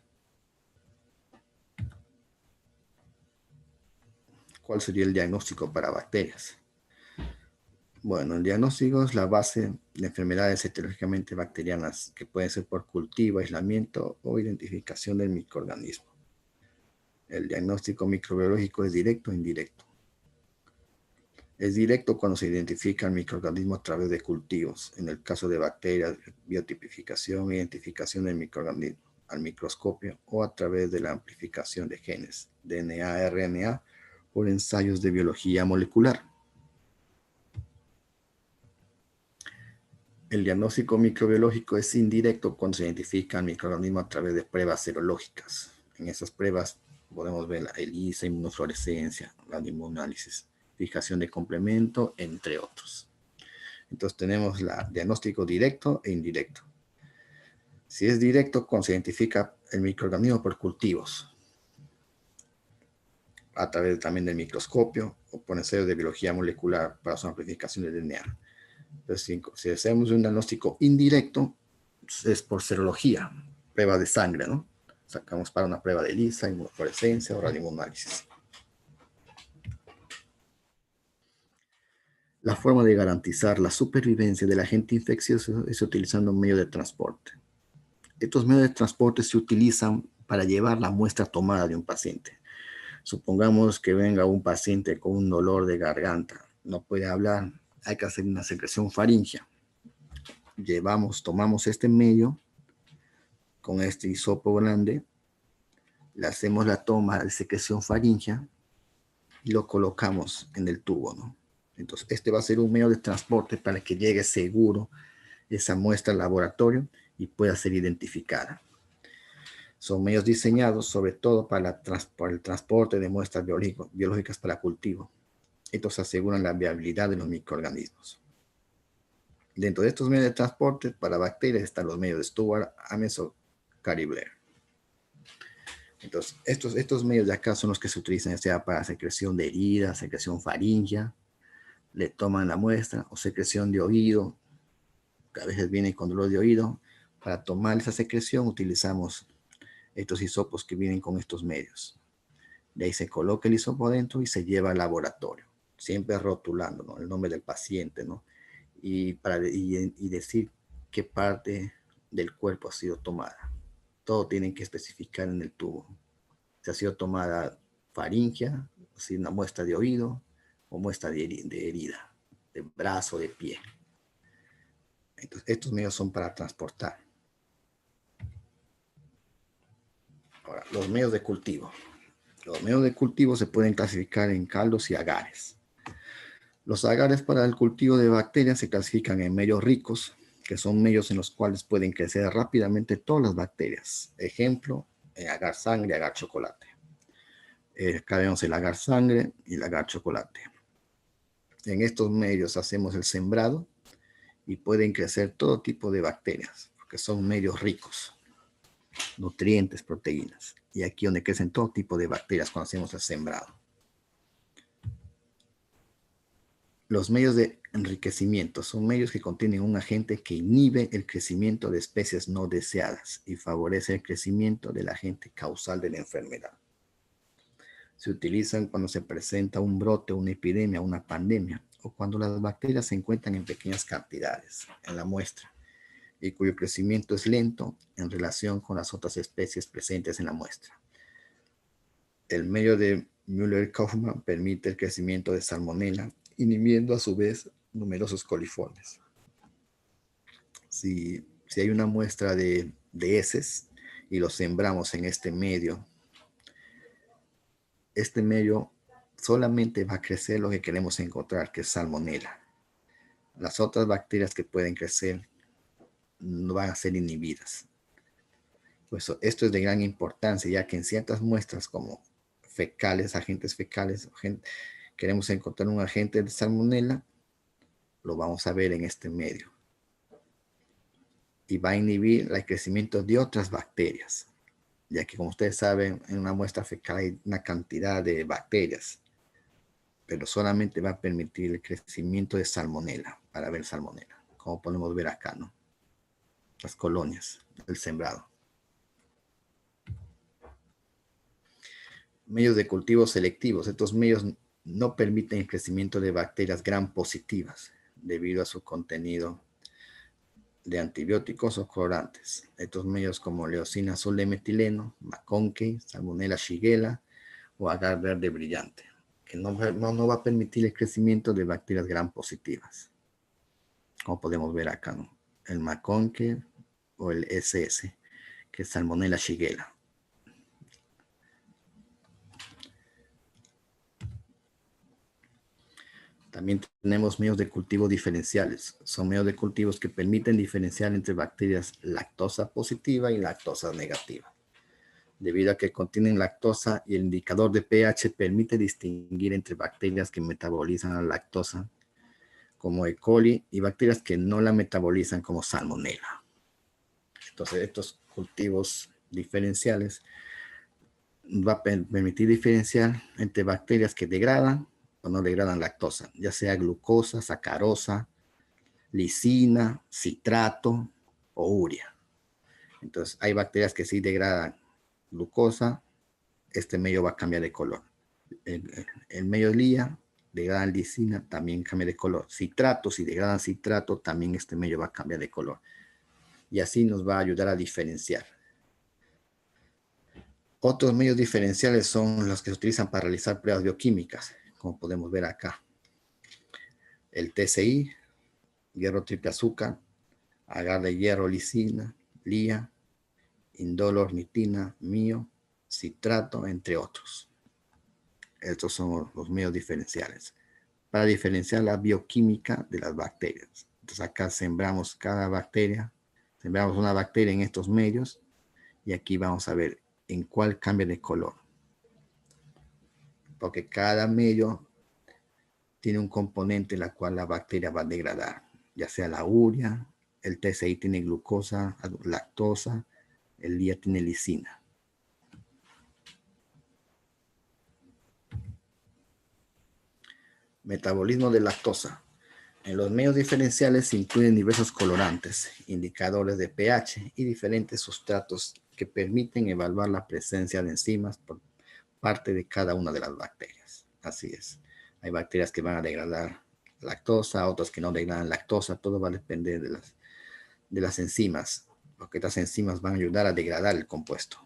A: ¿Cuál sería el diagnóstico para bacterias? Bueno, el diagnóstico es la base de enfermedades etiológicamente bacterianas que pueden ser por cultivo, aislamiento o identificación del microorganismo. El diagnóstico microbiológico es directo o indirecto. Es directo cuando se identifica el microorganismo a través de cultivos. En el caso de bacterias, biotipificación e identificación del microorganismo al microscopio o a través de la amplificación de genes, DNA, RNA, por ensayos de biología molecular. El diagnóstico microbiológico es indirecto cuando se identifica el microorganismo a través de pruebas serológicas. En esas pruebas podemos ver la ELISA, inmunofluorescencia, la inmunoanálisis, fijación de complemento, entre otros. Entonces tenemos el diagnóstico directo e indirecto. Si es directo, cuando se identifica el microorganismo por cultivos, a través también del microscopio o por ensayos de biología molecular para su amplificación de DNA. Entonces, si hacemos un diagnóstico indirecto, es por serología, prueba de sangre, ¿no? Sacamos para una prueba de ELISA, inmunofluorescencia o radioanálisis. La forma de garantizar la supervivencia del agente infeccioso es utilizando un medio de transporte. Estos medios de transporte se utilizan para llevar la muestra tomada de un paciente. Supongamos que venga un paciente con un dolor de garganta, no puede hablar, hay que hacer una secreción faríngea. Tomamos este medio con este hisopo grande, le hacemos la toma de secreción faríngea y lo colocamos en el tubo, ¿no? Entonces, este va a ser un medio de transporte para que llegue seguro esa muestra al laboratorio y pueda ser identificada. Son medios diseñados sobre todo para el transporte de muestras biológicas para cultivo. Estos aseguran la viabilidad de los microorganismos. Dentro de estos medios de transporte para bacterias están los medios de Stewart, Ames o Carey Blair. Entonces, estos medios de acá son los que se utilizan ya sea para secreción de heridas, secreción faríngea, le toman la muestra, o secreción de oído, que a veces viene con dolor de oído. Para tomar esa secreción utilizamos estos hisopos que vienen con estos medios. De ahí se coloca el hisopo adentro y se lleva al laboratorio, siempre rotulando, ¿no?, el nombre del paciente, ¿no?, y decir qué parte del cuerpo ha sido tomada. Todo tienen que especificar en el tubo. Si ha sido tomada faríngea, si una muestra de oído o muestra de herida, de brazo, de pie. Entonces, estos medios son para transportar. Ahora, los medios de cultivo. Los medios de cultivo se pueden clasificar en caldos y agares. Los agares para el cultivo de bacterias se clasifican en medios ricos, que son medios en los cuales pueden crecer rápidamente todas las bacterias. Ejemplo, agar sangre, agar chocolate. Acá vemos el agar sangre y el agar chocolate. En estos medios hacemos el sembrado y pueden crecer todo tipo de bacterias, porque son medios ricos, nutrientes, proteínas. Y aquí donde crecen todo tipo de bacterias cuando hacemos el sembrado. Los medios de enriquecimiento son medios que contienen un agente que inhibe el crecimiento de especies no deseadas y favorece el crecimiento del agente causal de la enfermedad. Se utilizan cuando se presenta un brote, una epidemia, una pandemia, o cuando las bacterias se encuentran en pequeñas cantidades en la muestra y cuyo crecimiento es lento en relación con las otras especies presentes en la muestra. El medio de Müller-Kaufmann permite el crecimiento de Salmonella, inhibiendo a su vez numerosos coliformes. Si hay una muestra de heces y lo sembramos en este medio solamente va a crecer lo que queremos encontrar, que es Salmonella. Las otras bacterias que pueden crecer no van a ser inhibidas. Pues esto es de gran importancia, ya que en ciertas muestras como fecales, agentes fecales, queremos encontrar un agente de Salmonella, lo vamos a ver en este medio. Y va a inhibir el crecimiento de otras bacterias, ya que como ustedes saben, en una muestra fecal hay una cantidad de bacterias, pero solamente va a permitir el crecimiento de Salmonella, para ver Salmonella, como podemos ver acá, ¿no? Las colonias del sembrado. Medios de cultivo selectivos. Estos medios no permiten el crecimiento de bacterias gram positivas debido a su contenido de antibióticos o colorantes. Estos medios como leucina azul de metileno, McConkey, Salmonella shigella o agar verde brillante, que no va a permitir el crecimiento de bacterias gram positivas, como podemos ver acá, ¿no? El McConkey o el SS, que es Salmonella shigella. También tenemos medios de cultivo diferenciales. Son medios de cultivos que permiten diferenciar entre bacterias lactosa positiva y lactosa negativa. Debido a que contienen lactosa y el indicador de pH permite distinguir entre bacterias que metabolizan la lactosa, como E. coli, y bacterias que no la metabolizan, como Salmonella. Entonces, estos cultivos diferenciales va a permitir diferenciar entre bacterias que degradan o no degradan lactosa, ya sea glucosa, sacarosa, lisina, citrato o urea. Entonces, hay bacterias que sí degradan glucosa, este medio va a cambiar de color. El medio lía degradan lisina, también cambia de color. Citrato, si degradan citrato, también este medio va a cambiar de color. Y así nos va a ayudar a diferenciar. Otros medios diferenciales son los que se utilizan para realizar pruebas bioquímicas, como podemos ver acá. El TCI, hierro triple azúcar, agar de hierro lisina, lía, indol nitina, mio, citrato, entre otros. Estos son los medios diferenciales para diferenciar la bioquímica de las bacterias. Entonces acá sembramos cada bacteria, sembramos una bacteria en estos medios y aquí vamos a ver en cuál cambia de color. Porque cada medio tiene un componente en la cual la bacteria va a degradar, ya sea la urea, el TCI tiene glucosa, lactosa, el lía tiene lisina. Metabolismo de lactosa. En los medios diferenciales se incluyen diversos colorantes, indicadores de pH y diferentes sustratos que permiten evaluar la presencia de enzimas por parte de cada una de las bacterias. Así es. Hay bacterias que van a degradar lactosa, otras que no degradan lactosa. Todo va a depender de las enzimas, porque estas enzimas van a ayudar a degradar el compuesto.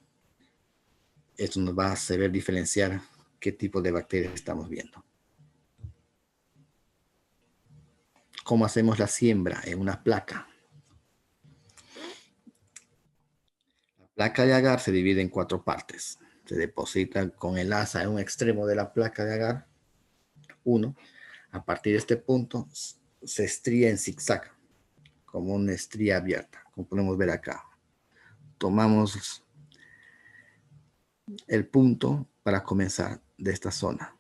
A: Esto nos va a hacer diferenciar qué tipo de bacterias estamos viendo. ¿Cómo hacemos la siembra en una placa? La placa de agar se divide en 4 partes. Se deposita con el asa en un extremo de la placa de agar. 1. A partir de este punto se estría en zigzag, como una estría abierta, como podemos ver acá. Tomamos el punto para comenzar de esta zona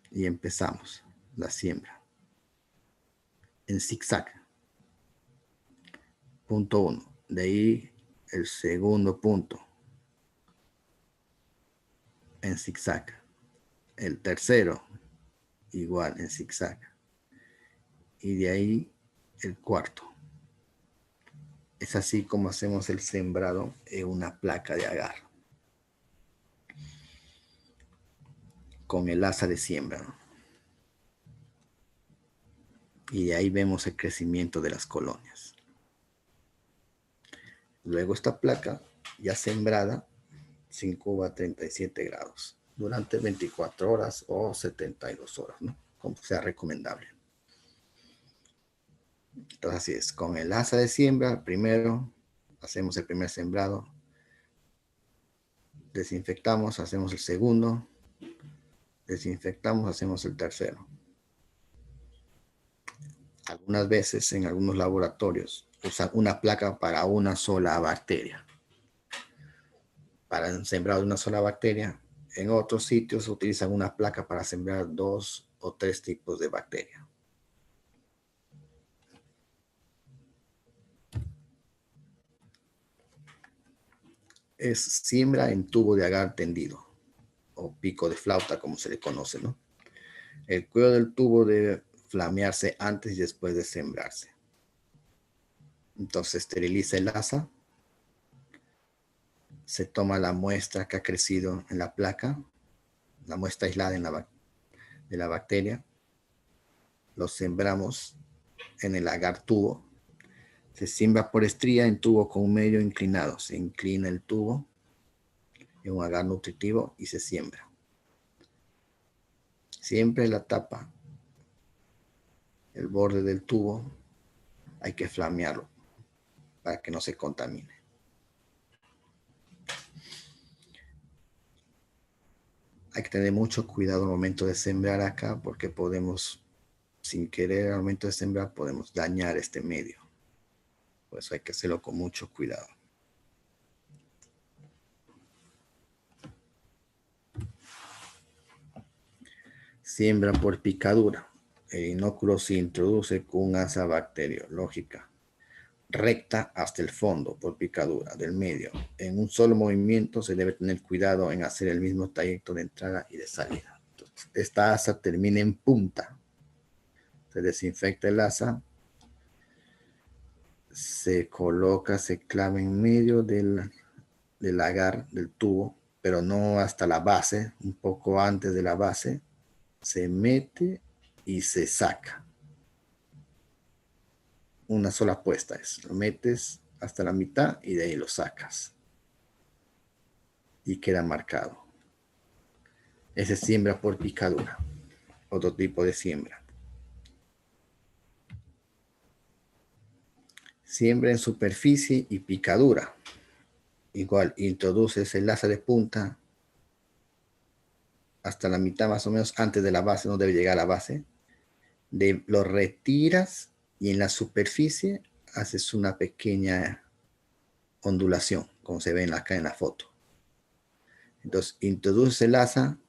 A: y empezamos la siembra en zigzag. Punto 1. De ahí el segundo punto en zigzag. El tercero igual en zigzag. Y de ahí el cuarto. Es así como hacemos el sembrado en una placa de agar con el asa de siembra. Y de ahí vemos el crecimiento de las colonias. Luego esta placa ya sembrada se incuba a 37 grados durante 24 horas o 72 horas, ¿no? Como sea recomendable. Entonces así es, con el asa de siembra, primero hacemos el primer sembrado, desinfectamos, hacemos el segundo, desinfectamos, hacemos el tercero. Algunas veces en algunos laboratorios usan una placa para una sola bacteria. Para el sembrado de una sola bacteria. En otros sitios utilizan una placa para sembrar 2 o 3 tipos de bacteria. Es siembra en tubo de agar tendido o pico de flauta, como se le conoce, ¿no? El cuello del tubo debe flamearse antes y después de sembrarse. Entonces esteriliza el asa, se toma la muestra que ha crecido en la placa, la muestra aislada de la bacteria, lo sembramos en el agar tubo. Se siembra por estría en tubo con un medio inclinado. Se inclina el tubo en un agar nutritivo y se siembra. Siempre la tapa, el borde del tubo, hay que flamearlo para que no se contamine. Hay que tener mucho cuidado al momento de sembrar acá porque podemos, sin querer al momento de sembrar, podemos dañar este medio. Por eso hay que hacerlo con mucho cuidado. Siembra por picadura. El inóculo se introduce con un asa bacteriológica recta hasta el fondo por picadura del medio. En un solo movimiento se debe tener cuidado en hacer el mismo trayecto de entrada y de salida. Entonces, esta asa termina en punta. Se desinfecta el asa, se coloca, se clava en medio del agar, del tubo, pero no hasta la base, un poco antes de la base, se mete y se saca. Una sola puesta es, lo metes hasta la mitad y de ahí lo sacas. Y queda marcado. Ese es siembra por picadura. Otro tipo de siembra. Siembra en superficie y picadura. Igual, introduces el lazo de punta hasta la mitad más o menos, antes de la base, no debe llegar a la base. Lo retiras y en la superficie haces una pequeña ondulación, como se ve acá en la foto. Entonces, introduces el asa,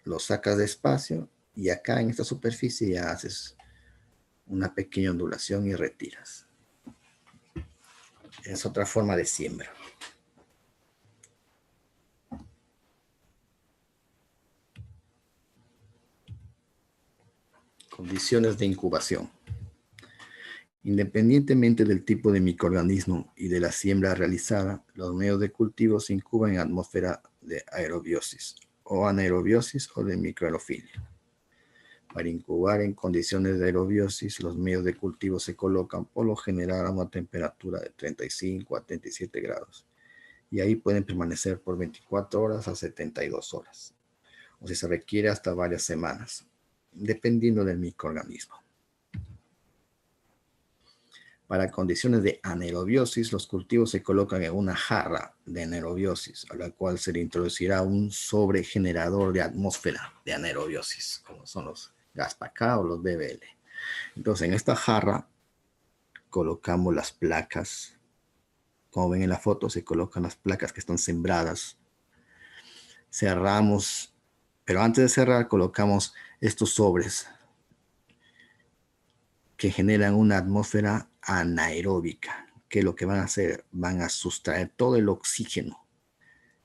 A: lo sacas despacio y acá en esta superficie ya haces una pequeña ondulación y retiras. Es otra forma de siembra. Condiciones de incubación. Independientemente del tipo de microorganismo y de la siembra realizada, los medios de cultivo se incuban en atmósfera de aerobiosis o anaerobiosis o de microaerofilia. Para incubar en condiciones de aerobiosis, los medios de cultivo se colocan por lo general a una temperatura de 35 a 37 grados y ahí pueden permanecer por 24 horas a 72 horas, o si se requiere hasta varias semanas, dependiendo del microorganismo. Para condiciones de anaerobiosis, los cultivos se colocan en una jarra de anaerobiosis, a la cual se le introducirá un sobregenerador de atmósfera de anaerobiosis, como son los GASPAK o los BBL. Entonces, en esta jarra colocamos las placas. Como ven en la foto, se colocan las placas que están sembradas. Cerramos, pero antes de cerrar, colocamos estos sobres que generan una atmósfera anaeróbica, que lo que van a hacer, van a sustraer todo el oxígeno.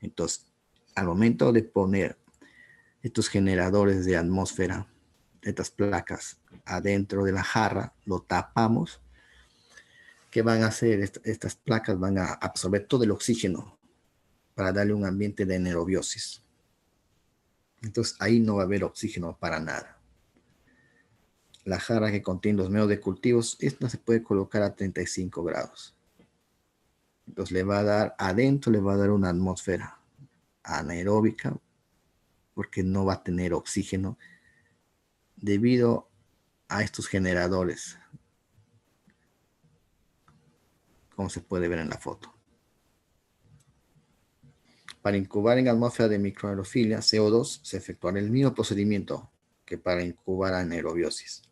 A: Entonces, al momento de poner estos generadores de atmósfera, estas placas, adentro de la jarra, lo tapamos. ¿Qué van a hacer? Estas placas van a absorber todo el oxígeno para darle un ambiente de anaerobiosis. Entonces, ahí no va a haber oxígeno para nada. La jarra que contiene los medios de cultivos, esta se puede colocar a 35 grados. Entonces le va a dar, adentro le va a dar una atmósfera anaeróbica, porque no va a tener oxígeno debido a estos generadores, como se puede ver en la foto. Para incubar en atmósfera de microaerofilia, CO2, se efectuará el mismo procedimiento que para incubar anaerobiosis.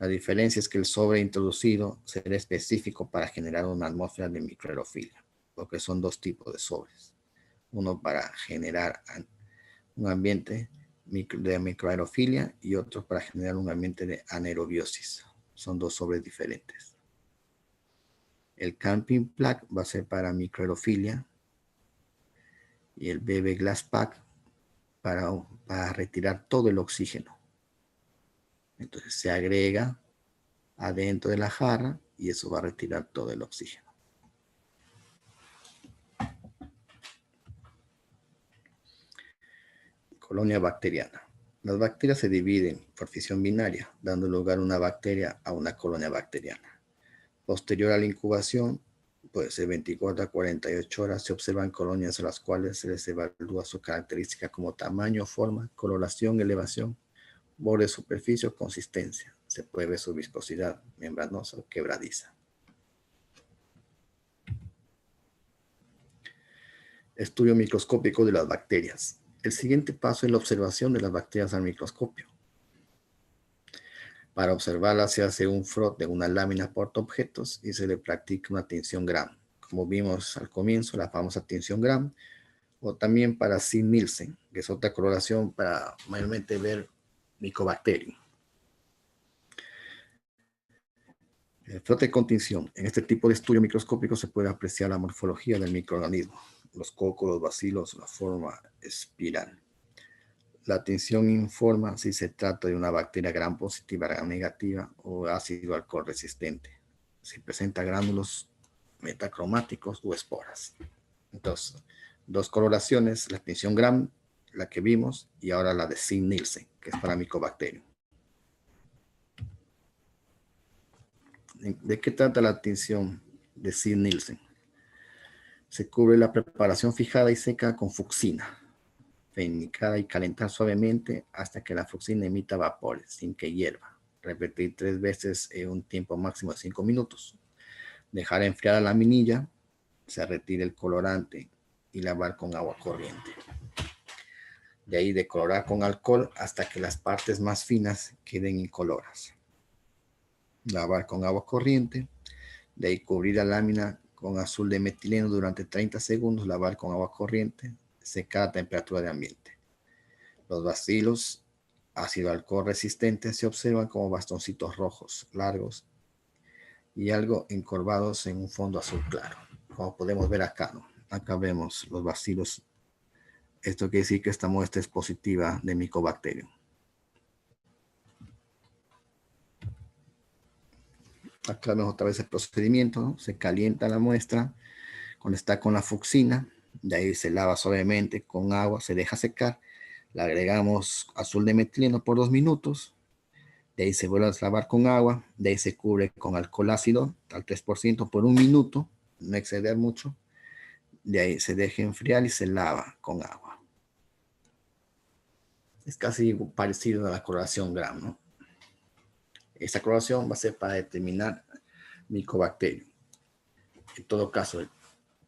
A: La diferencia es que el sobre introducido será específico para generar una atmósfera de microaerofilia, porque son dos tipos de sobres. Uno para generar un ambiente de microaerofilia y otro para generar un ambiente de anaerobiosis. Son dos sobres diferentes. El Camping Pack va a ser para microaerofilia y el BB Glass Pack para retirar todo el oxígeno. Entonces se agrega adentro de la jarra y eso va a retirar todo el oxígeno. Colonia bacteriana. Las bacterias se dividen por fisión binaria, dando lugar una bacteria a una colonia bacteriana. Posterior a la incubación, puede ser 24 a 48 horas, se observan colonias a las cuales se les evalúa su característica como tamaño, forma, coloración, elevación, borde, superficie o consistencia. Se puede ver su viscosidad, membranosa o quebradiza. Estudio microscópico de las bacterias. El siguiente paso es la observación de las bacterias al microscopio. Para observarlas se hace un frote de una lámina portaobjetos y se le practica una tinción Gram. Como vimos al comienzo, la famosa tinción Gram, o también para Sid-Nielsen, que es otra coloración para mayormente ver Mycobacterium. El frote con tinción. En este tipo de estudio microscópico se puede apreciar la morfología del microorganismo, los cocos, los bacilos, la forma espiral. La tinción informa si se trata de una bacteria gram positiva, gram negativa o ácido alcohol resistente, si presenta gránulos metacromáticos o esporas. Entonces, dos coloraciones, la tinción gram, la que vimos, y ahora la de Sid-Nielsen. que es para Mycobacterium. ¿De qué trata la tinción de Sid-Nielsen? Se cubre la preparación fijada y seca con fucsina, fenicada y calentar suavemente hasta que la fucsina emita vapores sin que hierva. Repetir 3 veces en un tiempo máximo de 5 minutos. Dejar enfriar a la laminilla, se retira el colorante y lavar con agua corriente. De ahí decolorar con alcohol hasta que las partes más finas queden incoloras. Lavar con agua corriente. De ahí cubrir la lámina con azul de metileno durante 30 segundos. Lavar con agua corriente. Secar a temperatura de ambiente. Los bacilos ácido alcohol resistentes se observan como bastoncitos rojos, largos y algo encorvados en un fondo azul claro. Como podemos ver acá, ¿no? Acá vemos los bacilos. Esto quiere decir que esta muestra es positiva de Mycobacterium. Acá vemos otra vez el procedimiento, ¿no? Se calienta la muestra cuando está con la fucsina, de ahí se lava suavemente con agua, se deja secar, le agregamos azul de metileno por 2 minutos, de ahí se vuelve a lavar con agua, de ahí se cubre con alcohol ácido al 3% por 1 minuto, no exceder mucho, de ahí se deja enfriar y se lava con agua. Es casi parecido a la coloración Gram, ¿no? Esta coloración va a ser para determinar Mycobacterium. En todo caso,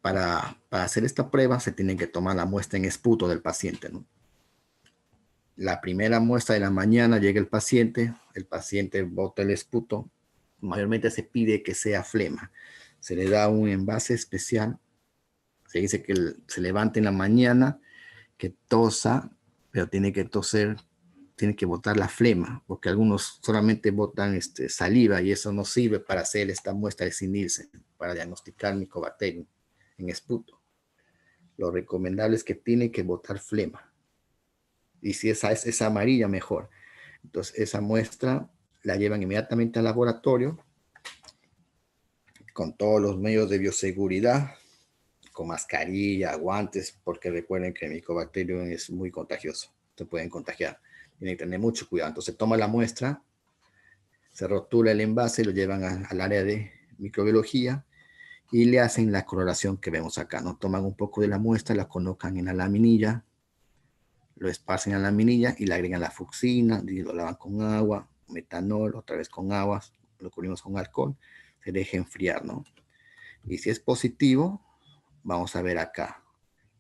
A: para hacer esta prueba se tiene que tomar la muestra en esputo del paciente, ¿no? La primera muestra de la mañana llega el paciente bota el esputo, mayormente se pide que sea flema. Se le da un envase especial, se dice que se levante en la mañana, que tosa, pero tiene que toser, tiene que botar la flema, porque algunos solamente botan saliva y eso no sirve para hacer esta muestra de Sid-Nielsen, para diagnosticar Mycobacterium en esputo. Lo recomendable es que tiene que botar flema. Y si esa es amarilla, mejor. Entonces, esa muestra la llevan inmediatamente al laboratorio con todos los medios de bioseguridad, con mascarilla, guantes, porque recuerden que el Mycobacterium es muy contagioso. Se pueden contagiar. Tienen que tener mucho cuidado. Entonces, toma la muestra, se rotula el envase, lo llevan al área de microbiología y le hacen la coloración que vemos acá, ¿no? Toman un poco de la muestra, la colocan en la laminilla, lo esparcen en la laminilla y le agregan la fucsina, y lo lavan con agua, metanol, otra vez con agua, lo cubrimos con alcohol, se deja enfriar, ¿no? Y si es positivo, vamos a ver acá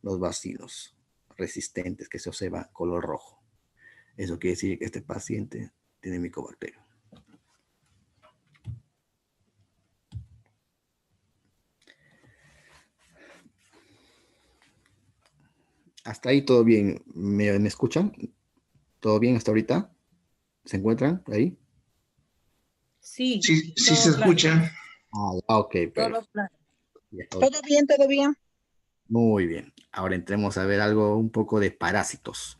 A: los bacilos resistentes que se observa color rojo. Eso quiere decir que este paciente tiene Mycobacterium. Hasta ahí todo bien. ¿Me escuchan? ¿Todo bien hasta ahorita? ¿Se encuentran ahí?
B: Sí,
C: Sí, sí se
B: todo claro.
C: escucha.
A: Ok,
B: Todo
A: perfecto.
B: claro.
D: Todo bien, todo bien.
A: Muy bien. Ahora entremos a ver algo un poco de parásitos.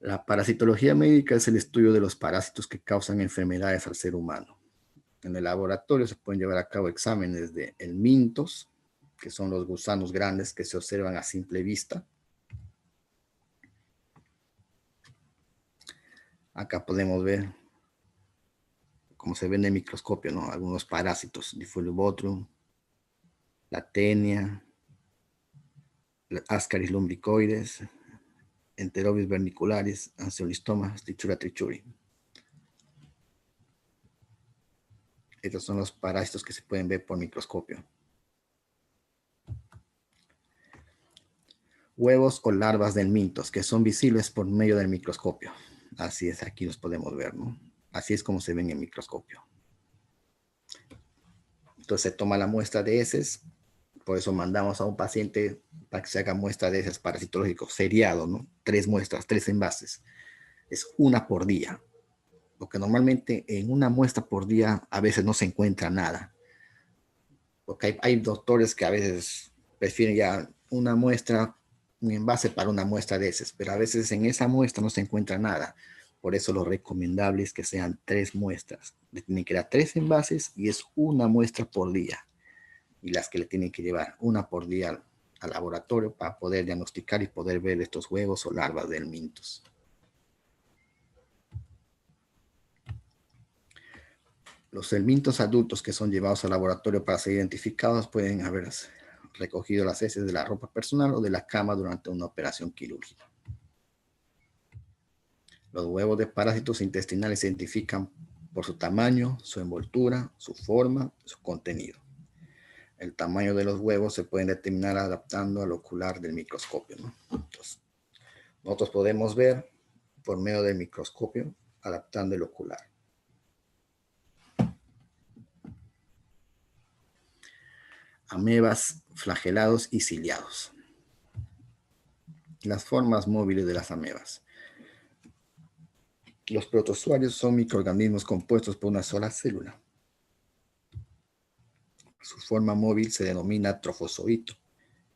A: La parasitología médica es el estudio de los parásitos que causan enfermedades al ser humano. En el laboratorio se pueden llevar a cabo exámenes de helmintos, que son los gusanos grandes que se observan a simple vista. Acá podemos ver cómo se ve en el microscopio, ¿no? Algunos parásitos, Diflubothrium, la tenia, Ascaris lumbricoides, Enterobius vernicularis, Angiolistomas, Trichura trichuri. Estos son los parásitos que se pueden ver por microscopio. Huevos o larvas de helmintos que son visibles por medio del microscopio. Así es, aquí los podemos ver, ¿no? Así es como se ven en el microscopio. Entonces se toma la muestra de heces, por eso mandamos a un paciente para que se haga muestra de heces parasitológicos, seriado, ¿no? 3 muestras, 3 envases. Es una por día. Porque normalmente en una muestra por día a veces no se encuentra nada. Porque hay doctores que a veces prefieren ya una muestra, un envase para una muestra de heces, pero a veces en esa muestra no se encuentra nada. Por eso lo recomendable es que sean 3 muestras. Le tienen que dar 3 envases y es una muestra por día. Y las que le tienen que llevar una por día al laboratorio para poder diagnosticar y poder ver estos huevos o larvas de helmintos. Los helmintos adultos que son llevados al laboratorio para ser identificados pueden haber recogido las heces de la ropa personal o de la cama durante una operación quirúrgica. Los huevos de parásitos intestinales se identifican por su tamaño, su envoltura, su forma, su contenido. El tamaño de los huevos se pueden determinar adaptando al ocular del microscopio, ¿no? Entonces, nosotros podemos ver por medio del microscopio adaptando el ocular. Amebas flagelados y ciliados. Las formas móviles de las amebas. Los protozoarios son microorganismos compuestos por una sola célula. Su forma móvil se denomina trofozoito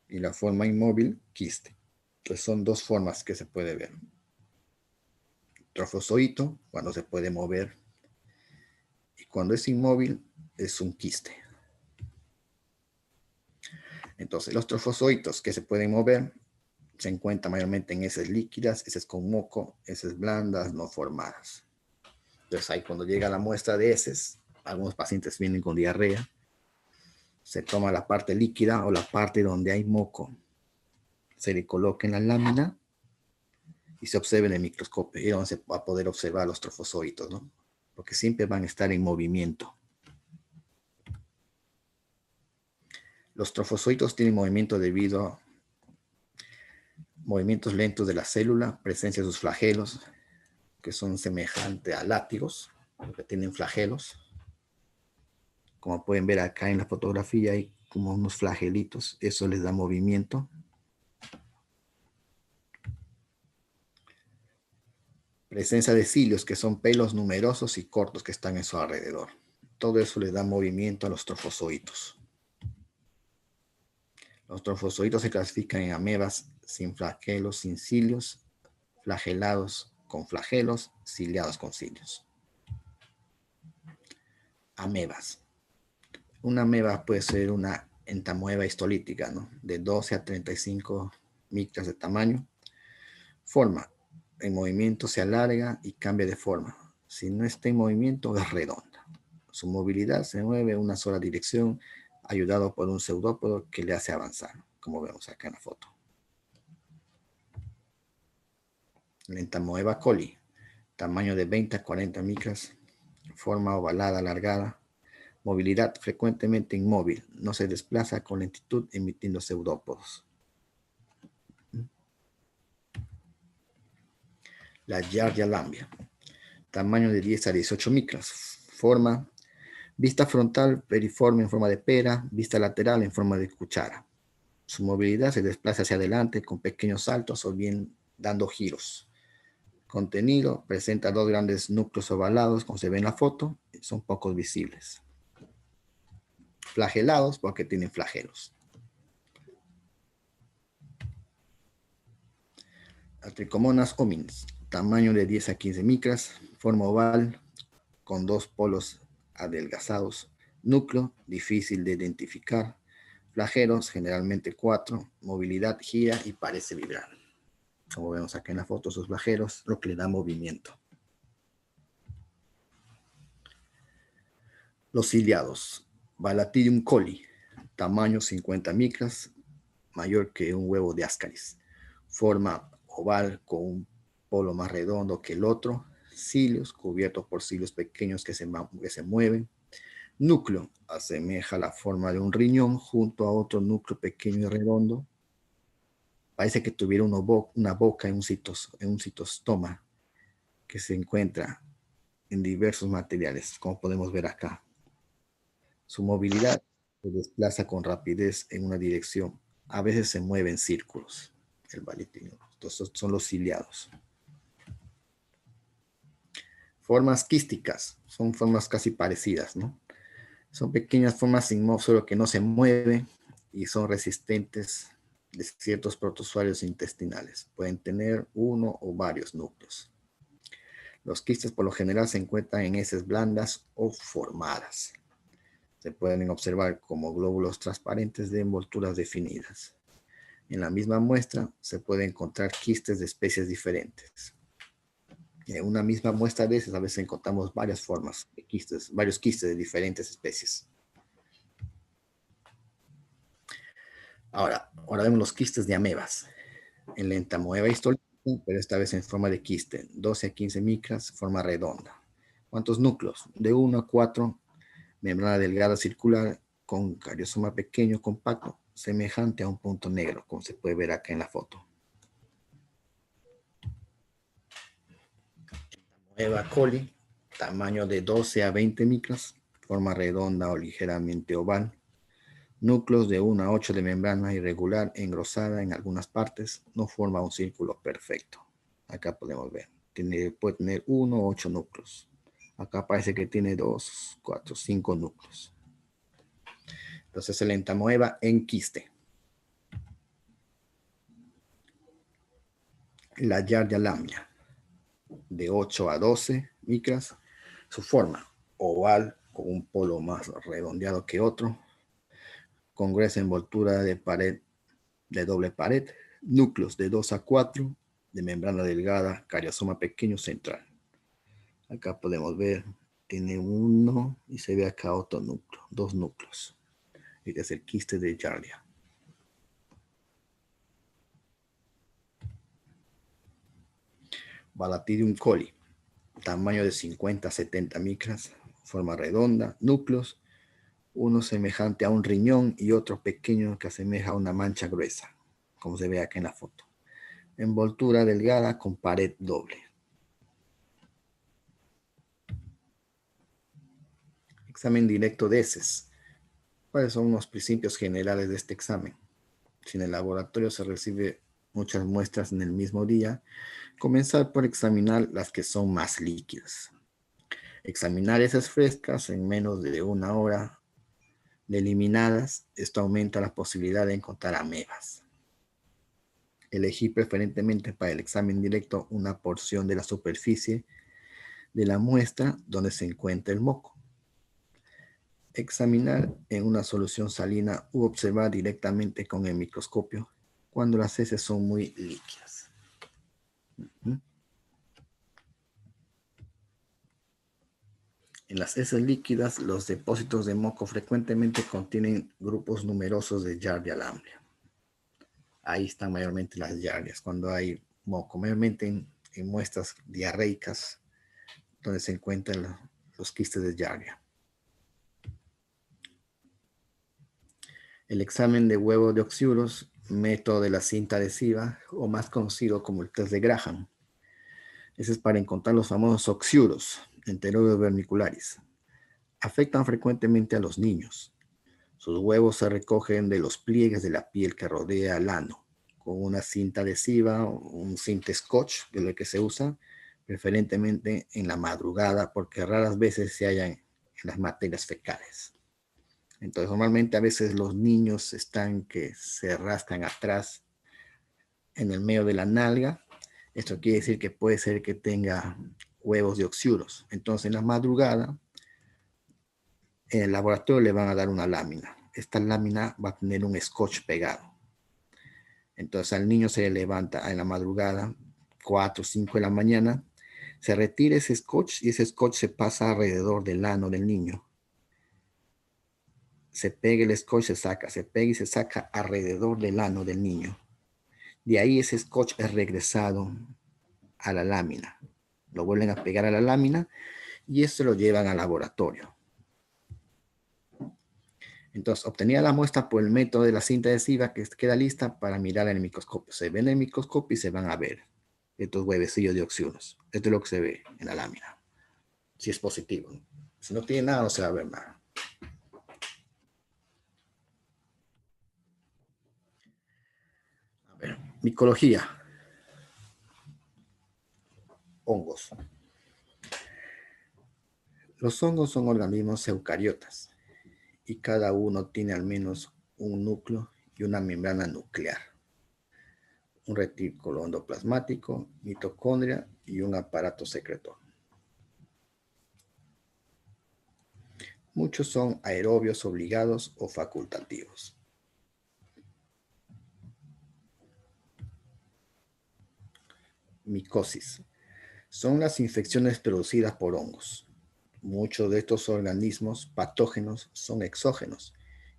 A: y la forma inmóvil quiste. Entonces son dos formas que se puede ver. Trofozoito, cuando se puede mover, y cuando es inmóvil es un quiste. Entonces los trofozoitos que se pueden mover se encuentran mayormente en heces líquidas, heces con moco, heces blandas, no formadas. Entonces ahí cuando llega la muestra de heces, algunos pacientes vienen con diarrea, se toma la parte líquida o la parte donde hay moco, se le coloca en la lámina y se observa en el microscopio, y donde se va a poder observar los trofozoitos, ¿no? Porque siempre van a estar en movimiento. Los trofozoitos tienen movimiento debido a movimientos lentos de la célula, presencia de sus flagelos, que son semejantes a látigos, que tienen flagelos. Como pueden ver acá en la fotografía hay como unos flagelitos, eso les da movimiento. Presencia de cilios, que son pelos numerosos y cortos que están en su alrededor. Todo eso les da movimiento a los trofozoitos. Los trofozoitos se clasifican en amebas sin flagelos, sin cilios, flagelados con flagelos, ciliados con cilios. Amebas. Una ameba puede ser una entamoeba histolítica, ¿no? De 12 a 35 micras de tamaño. Forma. En movimiento se alarga y cambia de forma. Si no está en movimiento es redonda. Su movilidad se mueve en una sola dirección, ayudado por un pseudópodo que le hace avanzar, como vemos acá en la foto. La entamoeba coli, tamaño de 20 a 40 micras, forma ovalada alargada, movilidad frecuentemente inmóvil, no se desplaza con lentitud emitiendo pseudópodos. La Giardia lambia, tamaño de 10 a 18 micras, forma, vista frontal periforme en forma de pera, vista lateral en forma de cuchara. Su movilidad se desplaza hacia adelante con pequeños saltos o bien dando giros. Contenido, presenta dos grandes núcleos ovalados, como se ve en la foto, son pocos visibles. Flagelados porque tienen flagelos. Trichomonas hominis, tamaño de 10 a 15 micras, forma oval, con dos polos adelgazados, núcleo difícil de identificar, flagelos generalmente 4, movilidad gira y parece vibrar. Como vemos acá en la foto, sus flagelos, lo que le da movimiento. Los ciliados, Balathidium coli, tamaño 50 micras, mayor que un huevo de Ascaris, forma oval con un polo más redondo que el otro, cilios cubiertos por cilios pequeños que se mueven, núcleo asemeja la forma de un riñón junto a otro núcleo pequeño y redondo, parece que tuviera una boca en un citostoma que se encuentra en diversos materiales, como podemos ver acá. Su movilidad se desplaza con rapidez en una dirección. A veces se mueve en círculos, el Balathidium. Estos son los ciliados. Formas quísticas, son formas casi parecidas, ¿no? Son pequeñas formas inmóviles, solo que no se mueven y son resistentes de ciertos protozoarios intestinales. Pueden tener uno o varios núcleos. Los quistes por lo general se encuentran en heces blandas o formadas. Se pueden observar como glóbulos transparentes de envolturas definidas. En la misma muestra se pueden encontrar quistes de especies diferentes. En una misma muestra de esas, a veces encontramos varias formas de quistes, varios quistes de diferentes especies. Ahora vemos los quistes de amebas. En la entamoeba histológica, pero esta vez en forma de quiste, 12 a 15 micras, forma redonda. ¿Cuántos núcleos? De 1 a 4, membrana delgada circular con cariosoma pequeño, compacto, semejante a un punto negro, como se puede ver acá en la foto. Entamoeba coli, tamaño de 12 a 20 micras, forma redonda o ligeramente oval. Núcleos de 1 a 8 de membrana irregular, engrosada en algunas partes, no forma un círculo perfecto. Acá podemos ver, puede tener 1 o 8 núcleos. Acá parece que tiene 2, 4, 5 núcleos. Entonces el entamoeba en quiste. La Giardia lamblia, de 8 a 12 micras, su forma oval con un polo más redondeado que otro, con gruesa envoltura de pared, de doble pared, núcleos de 2 a 4, de membrana delgada, cariosoma pequeño central. Acá podemos ver, tiene uno y se ve acá otro núcleo, 2 núcleos. Este es el quiste de Giardia. Balatidium coli, tamaño de 50 a 70 micras, forma redonda, núcleos, uno semejante a un riñón y otro pequeño que asemeja a una mancha gruesa, como se ve acá en la foto. Envoltura delgada con pared doble. Examen directo de heces. ¿Cuáles son los principios generales de este examen? Si en el laboratorio se recibe muchas muestras en el mismo día, comenzar por examinar las que son más líquidas. Examinar esas frescas en menos de 1 hora de eliminadas, esto aumenta la posibilidad de encontrar amebas. Elegir preferentemente para el examen directo una porción de la superficie de la muestra donde se encuentra el moco. Examinar en una solución salina u observar directamente con el microscopio cuando las heces son muy líquidas. En las heces líquidas, los depósitos de moco frecuentemente contienen grupos numerosos de Giardia lamblia. Ahí están mayormente las giardias, cuando hay moco, mayormente en muestras diarreicas, donde se encuentran los quistes de Giardia. El examen de huevo de oxiuros, método de la cinta adhesiva, o más conocido como el test de Graham. Ese es para encontrar los famosos oxiuros, enteroides vermicularis. Afectan frecuentemente a los niños. Sus huevos se recogen de los pliegues de la piel que rodea al ano, con una cinta adhesiva, un cinta scotch, que es lo que se usa, preferentemente en la madrugada, porque raras veces se hallan en las materias fecales. Entonces, normalmente a veces los niños están que se rascan atrás en el medio de la nalga. Esto quiere decir que puede ser que tenga huevos de oxiuros. Entonces, en la madrugada, en el laboratorio le van a dar una lámina. Esta lámina va a tener un scotch pegado. Entonces, al niño se le levanta en la madrugada, 4 o 5 de la mañana, se retira ese scotch y ese scotch se pasa alrededor del ano del niño. Se pega el scotch, se pega y se saca alrededor del ano del niño. De ahí ese scotch es regresado a la lámina. Lo vuelven a pegar a la lámina y esto lo llevan al laboratorio. Entonces, obtenida la muestra por el método de la cinta adhesiva que queda lista para mirar en el microscopio. Se ven en el microscopio y se van a ver estos huevecillos de oxiuros. Esto es lo que se ve en la lámina. Si es positivo. Si no tiene nada, no se va a ver nada. A ver, micología. Hongos. Los hongos son organismos eucariotas y cada uno tiene al menos un núcleo y una membrana nuclear, un retículo endoplasmático, mitocondria y un aparato secretor. Muchos son aerobios obligados o facultativos. Micosis. Son las infecciones producidas por hongos. Muchos de estos organismos patógenos son exógenos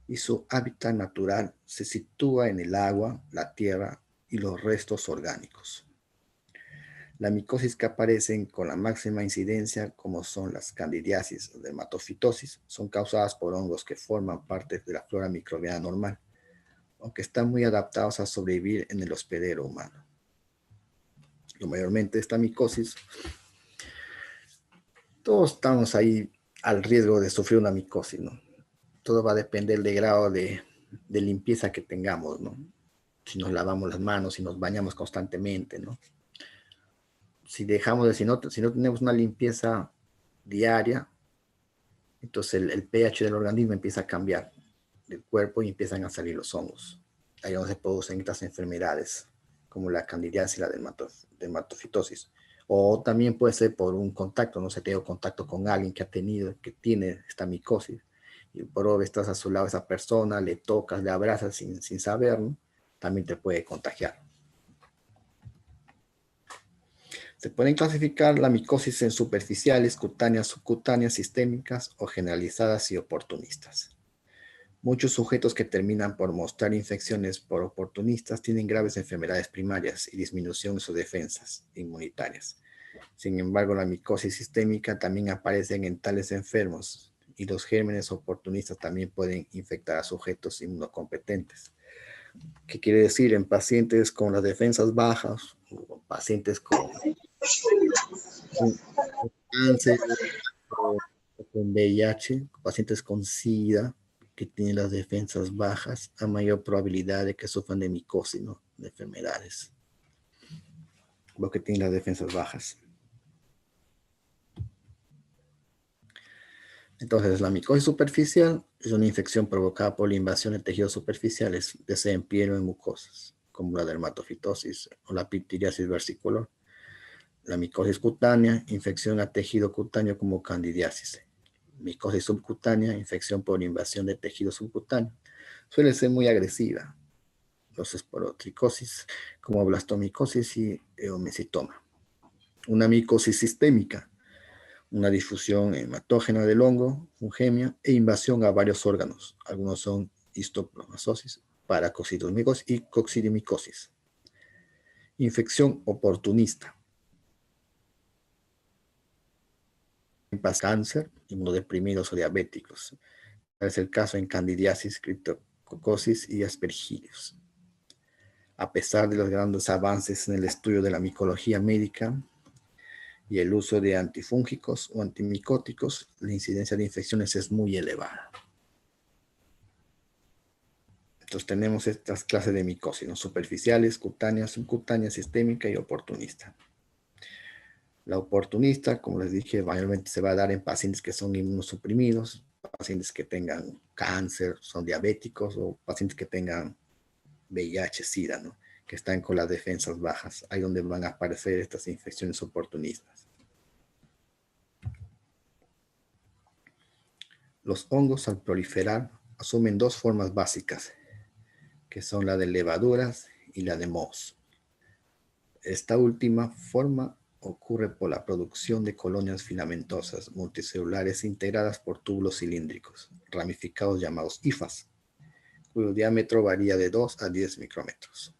A: y su hábitat natural se sitúa en el agua, la tierra y los restos orgánicos. La micosis que aparecen con la máxima incidencia, como son las candidiasis o dermatofitosis, son causadas por hongos que forman parte de la flora microbiana normal, aunque están muy adaptados a sobrevivir en el hospedero humano. Mayormente esta micosis, todos estamos ahí al riesgo de sufrir una micosis, ¿no? Todo va a depender del grado de limpieza que tengamos, ¿no? Si nos lavamos las manos, si nos bañamos constantemente, ¿no? Si no tenemos una limpieza diaria, entonces el pH del organismo empieza a cambiar del cuerpo y empiezan a salir los hongos. Ahí es donde se producen estas enfermedades, como la candidiasis y la dermatofitosis. O también puede ser por un contacto, no sé, tengo contacto con alguien que tiene esta micosis, y por obvio estás a su lado de esa persona, le tocas, le abrazas sin saber, ¿no? También te puede contagiar. Se pueden clasificar la micosis en superficiales, cutáneas, subcutáneas, sistémicas o generalizadas y oportunistas. Muchos sujetos que terminan por mostrar infecciones por oportunistas tienen graves enfermedades primarias y disminución de sus defensas inmunitarias. Sin embargo, la micosis sistémica también aparece en tales enfermos y los gérmenes oportunistas también pueden infectar a sujetos inmunocompetentes. ¿Qué quiere decir? En pacientes con las defensas bajas, o pacientes con cáncer o con VIH, pacientes con SIDA, que tienen las defensas bajas, a mayor probabilidad de que sufran de micosis, ¿no? De enfermedades. Lo que tienen las defensas bajas. Entonces, la micosis superficial es una infección provocada por la invasión de tejidos superficiales, ya sea en piel o en mucosas, como la dermatofitosis o la pityriasis versicolor. La micosis cutánea, infección a tejido cutáneo como candidiasis. Micosis subcutánea, infección por invasión de tejido subcutáneo. Suele ser muy agresiva. Los esporotricosis, como blastomicosis y eomencitoma. Una micosis sistémica, una difusión hematógena del hongo, fungemia e invasión a varios órganos. Algunos son histoplasmosis, paracocitomicosis y coccidiomicosis. Infección oportunista. Cáncer, inmunodeprimidos o diabéticos. Es el caso en candidiasis, criptococosis y aspergillus. A pesar de los grandes avances en el estudio de la micología médica y el uso de antifúngicos o antimicóticos, la incidencia de infecciones es muy elevada. Entonces tenemos estas clases de micosis, ¿no? Superficiales, cutáneas, subcutánea, sistémica y oportunista. La oportunista, como les dije, mayormente se va a dar en pacientes que son inmunosuprimidos, pacientes que tengan cáncer, son diabéticos o pacientes que tengan VIH, SIDA, ¿no? Que están con las defensas bajas. Ahí donde van a aparecer estas infecciones oportunistas. Los hongos al proliferar asumen dos formas básicas, que son la de levaduras y la de mohos. Esta última forma ocurre por la producción de colonias filamentosas multicelulares integradas por túbulos cilíndricos, ramificados llamados hifas, cuyo diámetro varía de 2 a 10 micrómetros.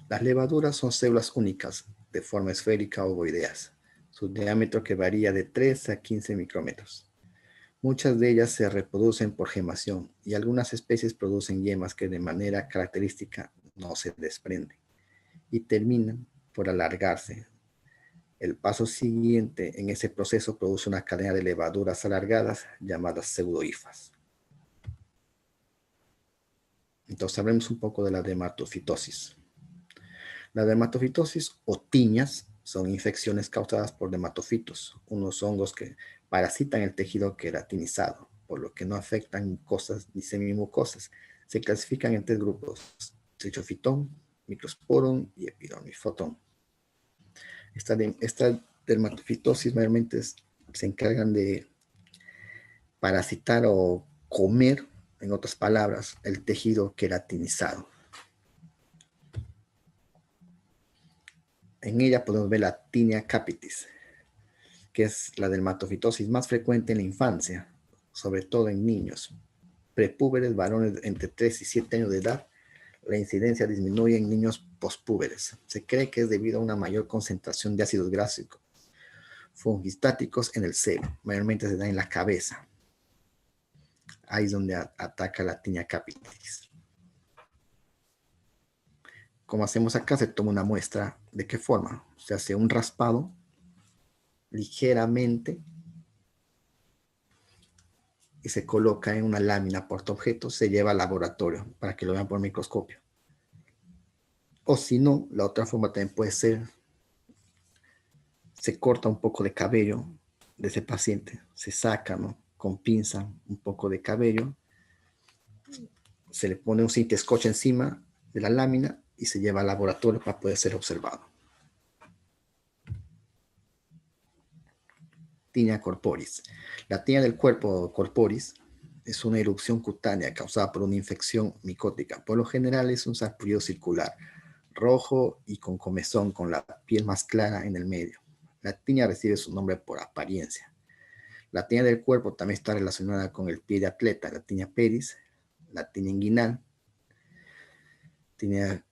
A: Las levaduras son células únicas, de forma esférica o ovoideas, su diámetro que varía de 3 a 15 micrómetros. Muchas de ellas se reproducen por gemación y algunas especies producen yemas que de manera característica no se desprenden y terminan por alargarse. El paso siguiente en ese proceso produce una cadena de levaduras alargadas llamadas pseudohifas. Entonces hablemos un poco de la dermatofitosis. La dermatofitosis o tiñas son infecciones causadas por dermatofitos, unos hongos que parasitan el tejido queratinizado, por lo que no afectan mucosas ni semimucosas. Se clasifican en 3 grupos: trichofitón, microsporum y epidermifotón. Esta dermatofitosis mayormente se encargan de parasitar o comer, en otras palabras, el tejido queratinizado. En ella podemos ver la tinea capitis, que es la dermatofitosis más frecuente en la infancia, sobre todo en niños prepúberes, varones entre 3 y 7 años de edad. La incidencia disminuye en niños pospúberes. Se cree que es debido a una mayor concentración de ácidos grasos fungistáticos en el sebo. Mayormente se da en la cabeza. Ahí es donde ataca la tinea capitis. Como hacemos acá, se toma una muestra. ¿De qué forma? Se hace un raspado ligeramente y se coloca en una lámina portaobjetos. Se lleva al laboratorio para que lo vean por microscopio. O si no, la otra forma también puede ser, se corta un poco de cabello de ese paciente, se saca, ¿no?, con pinza un poco de cabello, se le pone un cinta scotch encima de la lámina y se lleva al laboratorio para poder ser observado. Tinea corporis. La tinea del cuerpo corporis es una erupción cutánea causada por una infección micótica. Por lo general es un sarpullido circular, rojo y con comezón, con la piel más clara en el medio. La tinea recibe su nombre por apariencia. La tinea del cuerpo también está relacionada con el pie de atleta, la tinea pedis, la tinea inguinal, tinea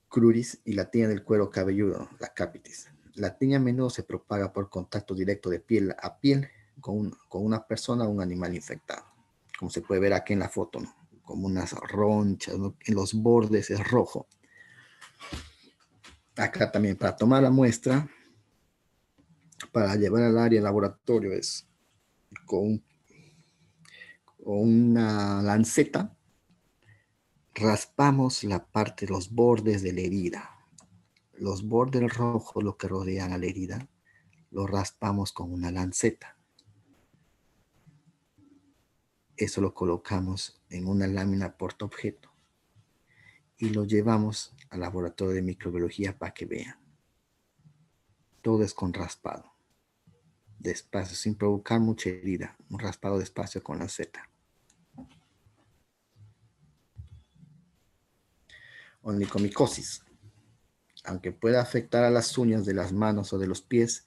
A: cruris y la tinea del cuero cabelludo, la capitis. La tinea a menudo se propaga por contacto directo de piel a piel con una persona o un animal infectado. Como se puede ver aquí en la foto, ¿no?, como unas ronchas, ¿no?, en los bordes es rojo. Acá también para tomar la muestra, para llevar al área de laboratorio es con una lanceta, raspamos la parte de los bordes de la herida. Los bordes rojos, lo que rodean a la herida, lo raspamos con una lanceta. Eso lo colocamos en una lámina portaobjeto y lo llevamos al laboratorio de microbiología para que vean. Todo es con raspado, despacio, sin provocar mucha herida. Un raspado despacio con lanceta. Onicomicosis. Aunque pueda afectar a las uñas de las manos o de los pies,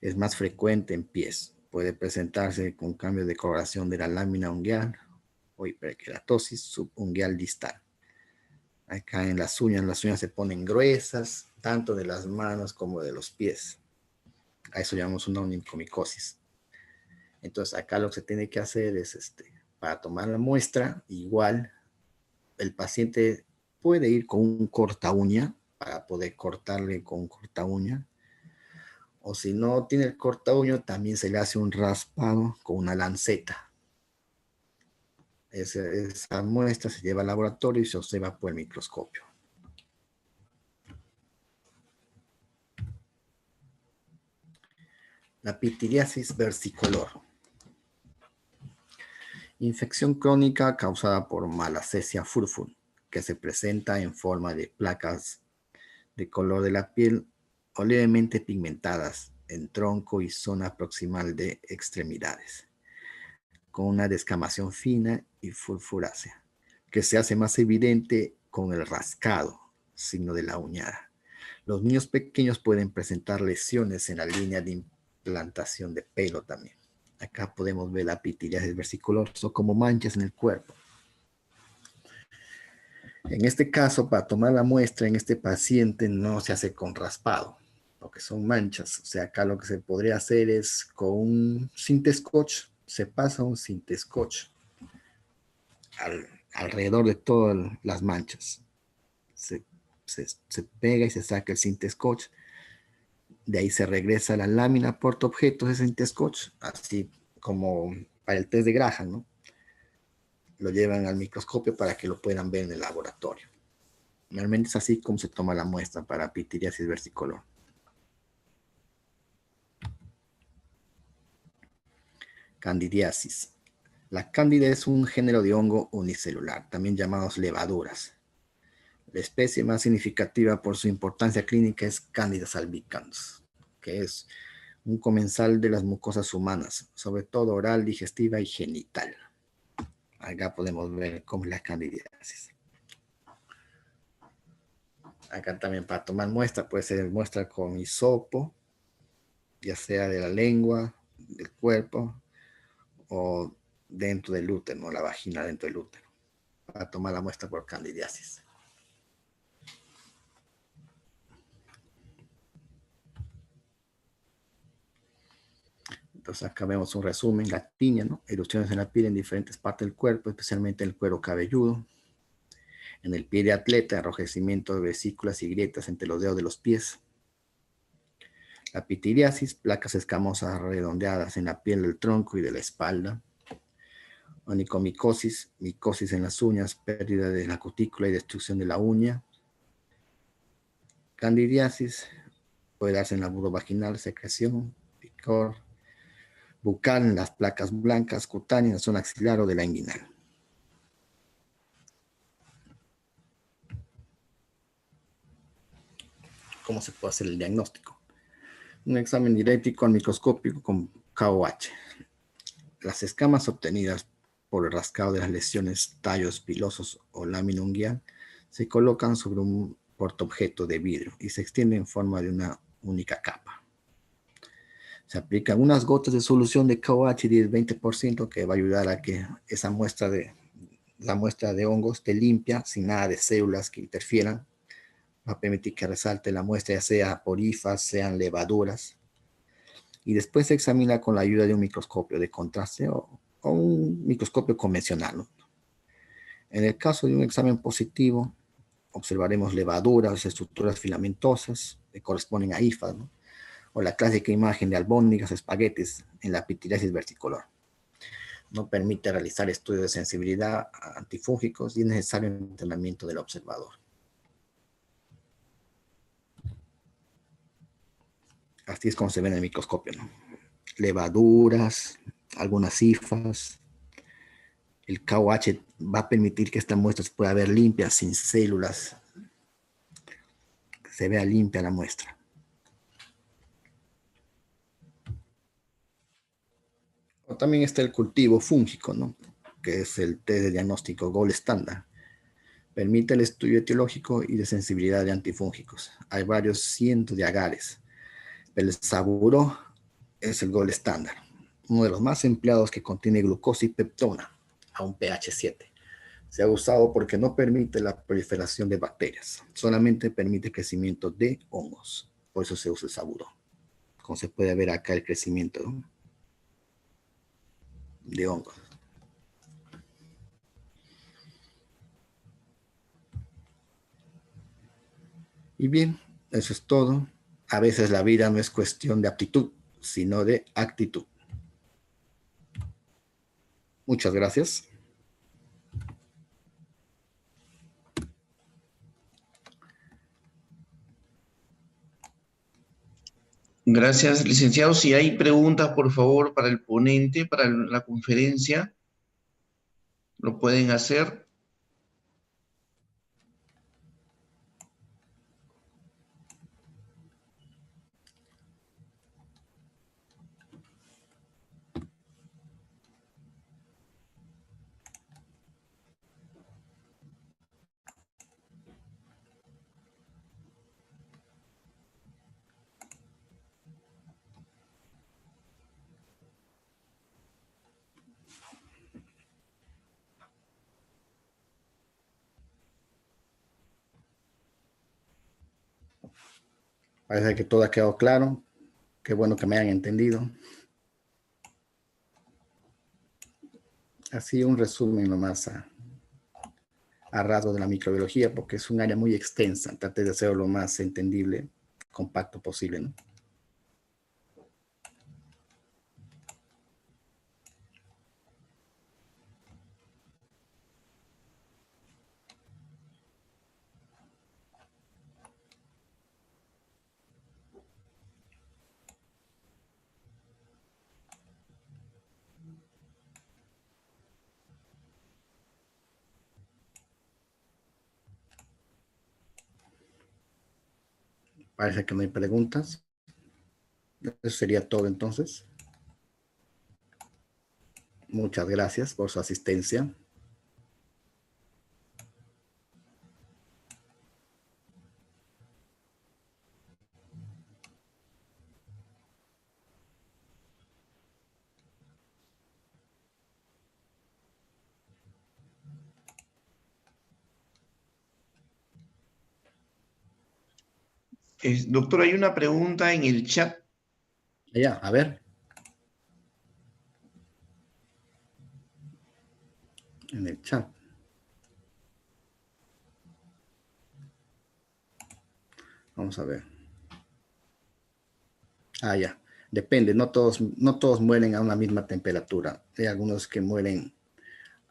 A: es más frecuente en pies. Puede presentarse con cambio de coloración de la lámina ungueal o hiperkeratosis subungueal distal. Acá en las uñas se ponen gruesas, tanto de las manos como de los pies. A eso llamamos una onicomicosis. Entonces acá lo que se tiene que hacer es, para tomar la muestra, igual el paciente puede ir con un corta uña para poder cortarle con un corta uña. O si no tiene el corta uña, también se le hace un raspado con una lanceta. Esa muestra se lleva al laboratorio y se observa por el microscopio. La pitiriasis versicolor. Infección crónica causada por Malassezia furfur, que se presenta en forma de placas de color de la piel o levemente pigmentadas en tronco y zona proximal de extremidades, con una descamación fina y furfurácea, que se hace más evidente con el rascado, signo de la uñada. Los niños pequeños pueden presentar lesiones en la línea de implantación de pelo también. Acá podemos ver la pitiriasis versicolor, son como manchas en el cuerpo. En este caso, para tomar la muestra en este paciente no se hace con raspado, lo que son manchas. O sea, acá lo que se podría hacer es con un cinta scotch, se pasa un cinta scotch alrededor de todas las manchas. Se pega y se saca el cinta scotch. De ahí se regresa a la lámina portaobjetos de cinta scotch, así como para el test de Graham, ¿no? Lo llevan al microscopio para que lo puedan ver en el laboratorio. Normalmente es así como se toma la muestra para pitiriasis versicolor. Candidiasis. La cándida es un género de hongo unicelular, también llamados levaduras. La especie más significativa por su importancia clínica es Candida albicans, que es un comensal de las mucosas humanas, sobre todo oral, digestiva y genital. Acá podemos ver cómo es la candidiasis. Acá también para tomar muestra, puede ser muestra con hisopo, ya sea de la lengua, del cuerpo o dentro del útero, ¿no? La vagina dentro del útero, para tomar la muestra por candidiasis. Entonces acá vemos un resumen, la tiña, ¿no? Erupciones en la piel en diferentes partes del cuerpo, especialmente en el cuero cabelludo. En el pie de atleta, enrojecimiento de vesículas y grietas entre los dedos de los pies. La pitiriasis, placas escamosas redondeadas en la piel del tronco y de la espalda. Onicomicosis, micosis en las uñas, pérdida de la cutícula y destrucción de la uña. Candidiasis, puede darse en la vaginal, secreción, picor. Bucal en las placas blancas, cutáneas en la zona axilar o de la inguinal. ¿Cómo se puede hacer el diagnóstico? Un examen directo al microscópico con KOH. Las escamas obtenidas por el rascado de las lesiones, tallos pilosos o lámina unguial se colocan sobre un portaobjeto de vidrio y se extienden en forma de una única capa. Se aplican unas gotas de solución de KOH 10-20% que va a ayudar a que esa muestra de hongos esté limpia, sin nada de células que interfieran. Va a permitir que resalte la muestra, ya sea por hifas, sean levaduras. Y después se examina con la ayuda de un microscopio de contraste o un microscopio convencional, ¿no? En el caso de un examen positivo, observaremos levaduras, estructuras filamentosas que corresponden a hifas, ¿no? O la clásica imagen de albóndigas, espaguetis en la pitiriasis versicolor. No permite realizar estudios de sensibilidad a antifúngicos y es necesario un entrenamiento del observador. Así es como se ve en el microscopio, ¿no? Levaduras, algunas hifas. El KOH va a permitir que esta muestra se pueda ver limpia, sin células, que se vea limpia la muestra. O también está el cultivo fúngico, ¿no? Que es el test de diagnóstico Gold Standard. Permite el estudio etiológico y de sensibilidad de antifúngicos. Hay varios cientos de agares. El Saburo es el Gold Standard, uno de los más empleados que contiene glucosa y peptona a un pH 7. Se ha usado porque no permite la proliferación de bacterias, solamente permite el crecimiento de hongos. Por eso se usa el Saburo. Como se puede ver acá el crecimiento, ¿no?, de hongos. Y bien, eso es todo. A veces la vida no es cuestión de aptitud, sino de actitud. Muchas gracias.
C: Gracias, licenciado. Si hay preguntas, por favor, para el ponente, para la conferencia, lo pueden hacer.
A: Parece que todo ha quedado claro. Qué bueno que me hayan entendido. Así un resumen nomás a rasgos de la microbiología, porque es un área muy extensa. Traté de hacerlo lo más entendible, compacto posible, ¿no? Parece que no hay preguntas. Eso sería todo entonces. Muchas gracias por su asistencia.
C: Doctor, hay una pregunta en el chat.
A: Ya, a ver. En el chat. Vamos a ver. Ya. Depende, no todos mueren a una misma temperatura. Hay algunos que mueren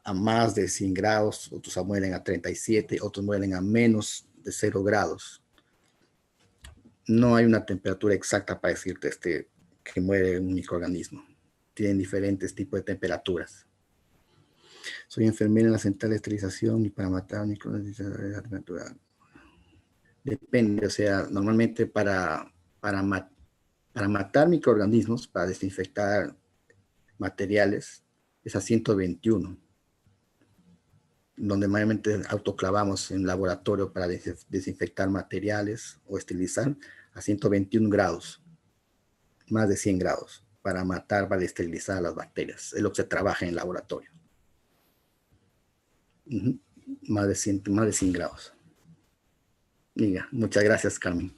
A: a más de 100 grados, otros mueren a 37, otros mueren a menos de 0 grados. No hay una temperatura exacta para decirte que muere un microorganismo. Tienen diferentes tipos de temperaturas. Soy enfermera en la central de esterilización y para matar microorganismos de la temperatura. Depende, o sea, normalmente para matar microorganismos, para desinfectar materiales, es a 121, donde mayormente autoclavamos en laboratorio para desinfectar materiales o esterilizar a 121 grados, más de 100 grados, para matar, para esterilizar las bacterias. Es lo que se trabaja en laboratorio. Más de 100 grados. Mira, muchas gracias, Carmen.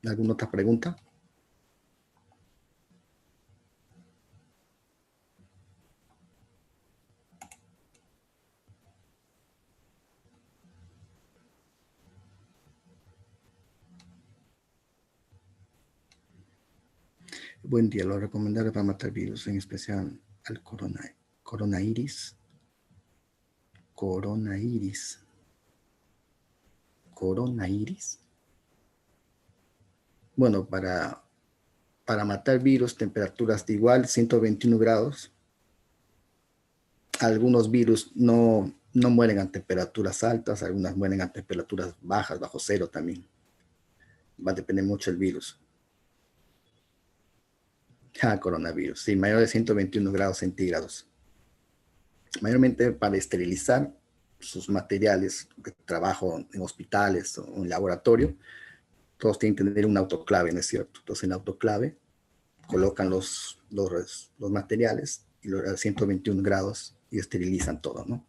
A: ¿Alguna otra pregunta? Buen día, lo recomendable para matar virus, en especial al coronavirus. Bueno, para matar virus, temperaturas de igual, 121 grados. Algunos virus no mueren a temperaturas altas, algunas mueren a temperaturas bajas, bajo cero también. Va a depender mucho del virus. Coronavirus, sí, mayor de 121 grados centígrados. Mayormente para esterilizar sus materiales de trabajo en hospitales o en laboratorio, todos tienen que tener un autoclave, ¿no es cierto? Entonces en el autoclave colocan los materiales y a 121 grados y esterilizan todo, ¿no?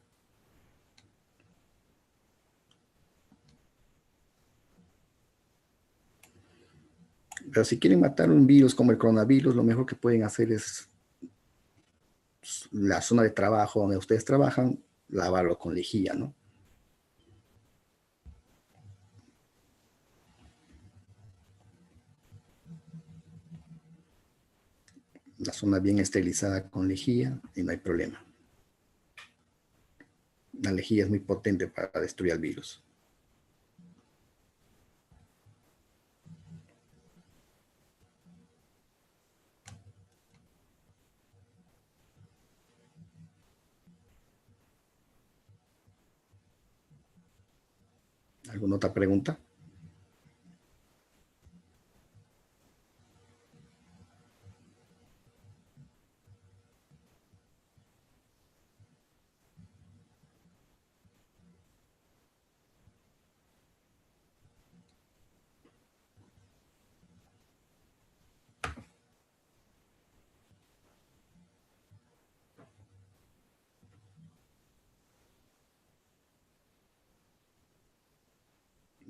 A: Pero si quieren matar un virus como el coronavirus, lo mejor que pueden hacer es la zona de trabajo donde ustedes trabajan, lavarlo con lejía, ¿no? La zona bien esterilizada con lejía y no hay problema. La lejía es muy potente para destruir al virus. ¿Alguna otra pregunta?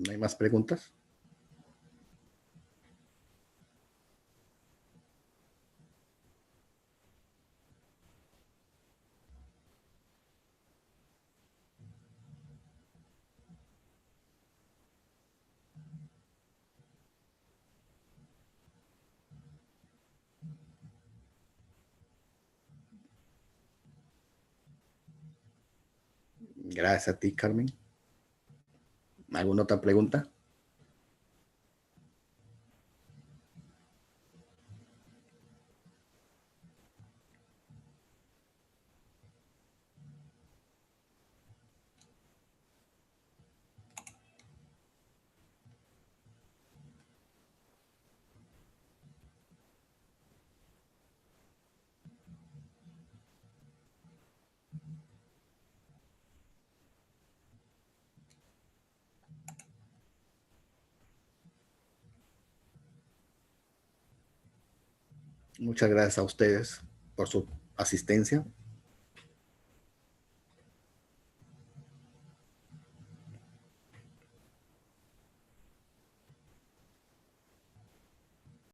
A: ¿No hay más preguntas? Gracias a ti, Carmen. ¿Alguna otra pregunta? Muchas gracias a ustedes por su asistencia.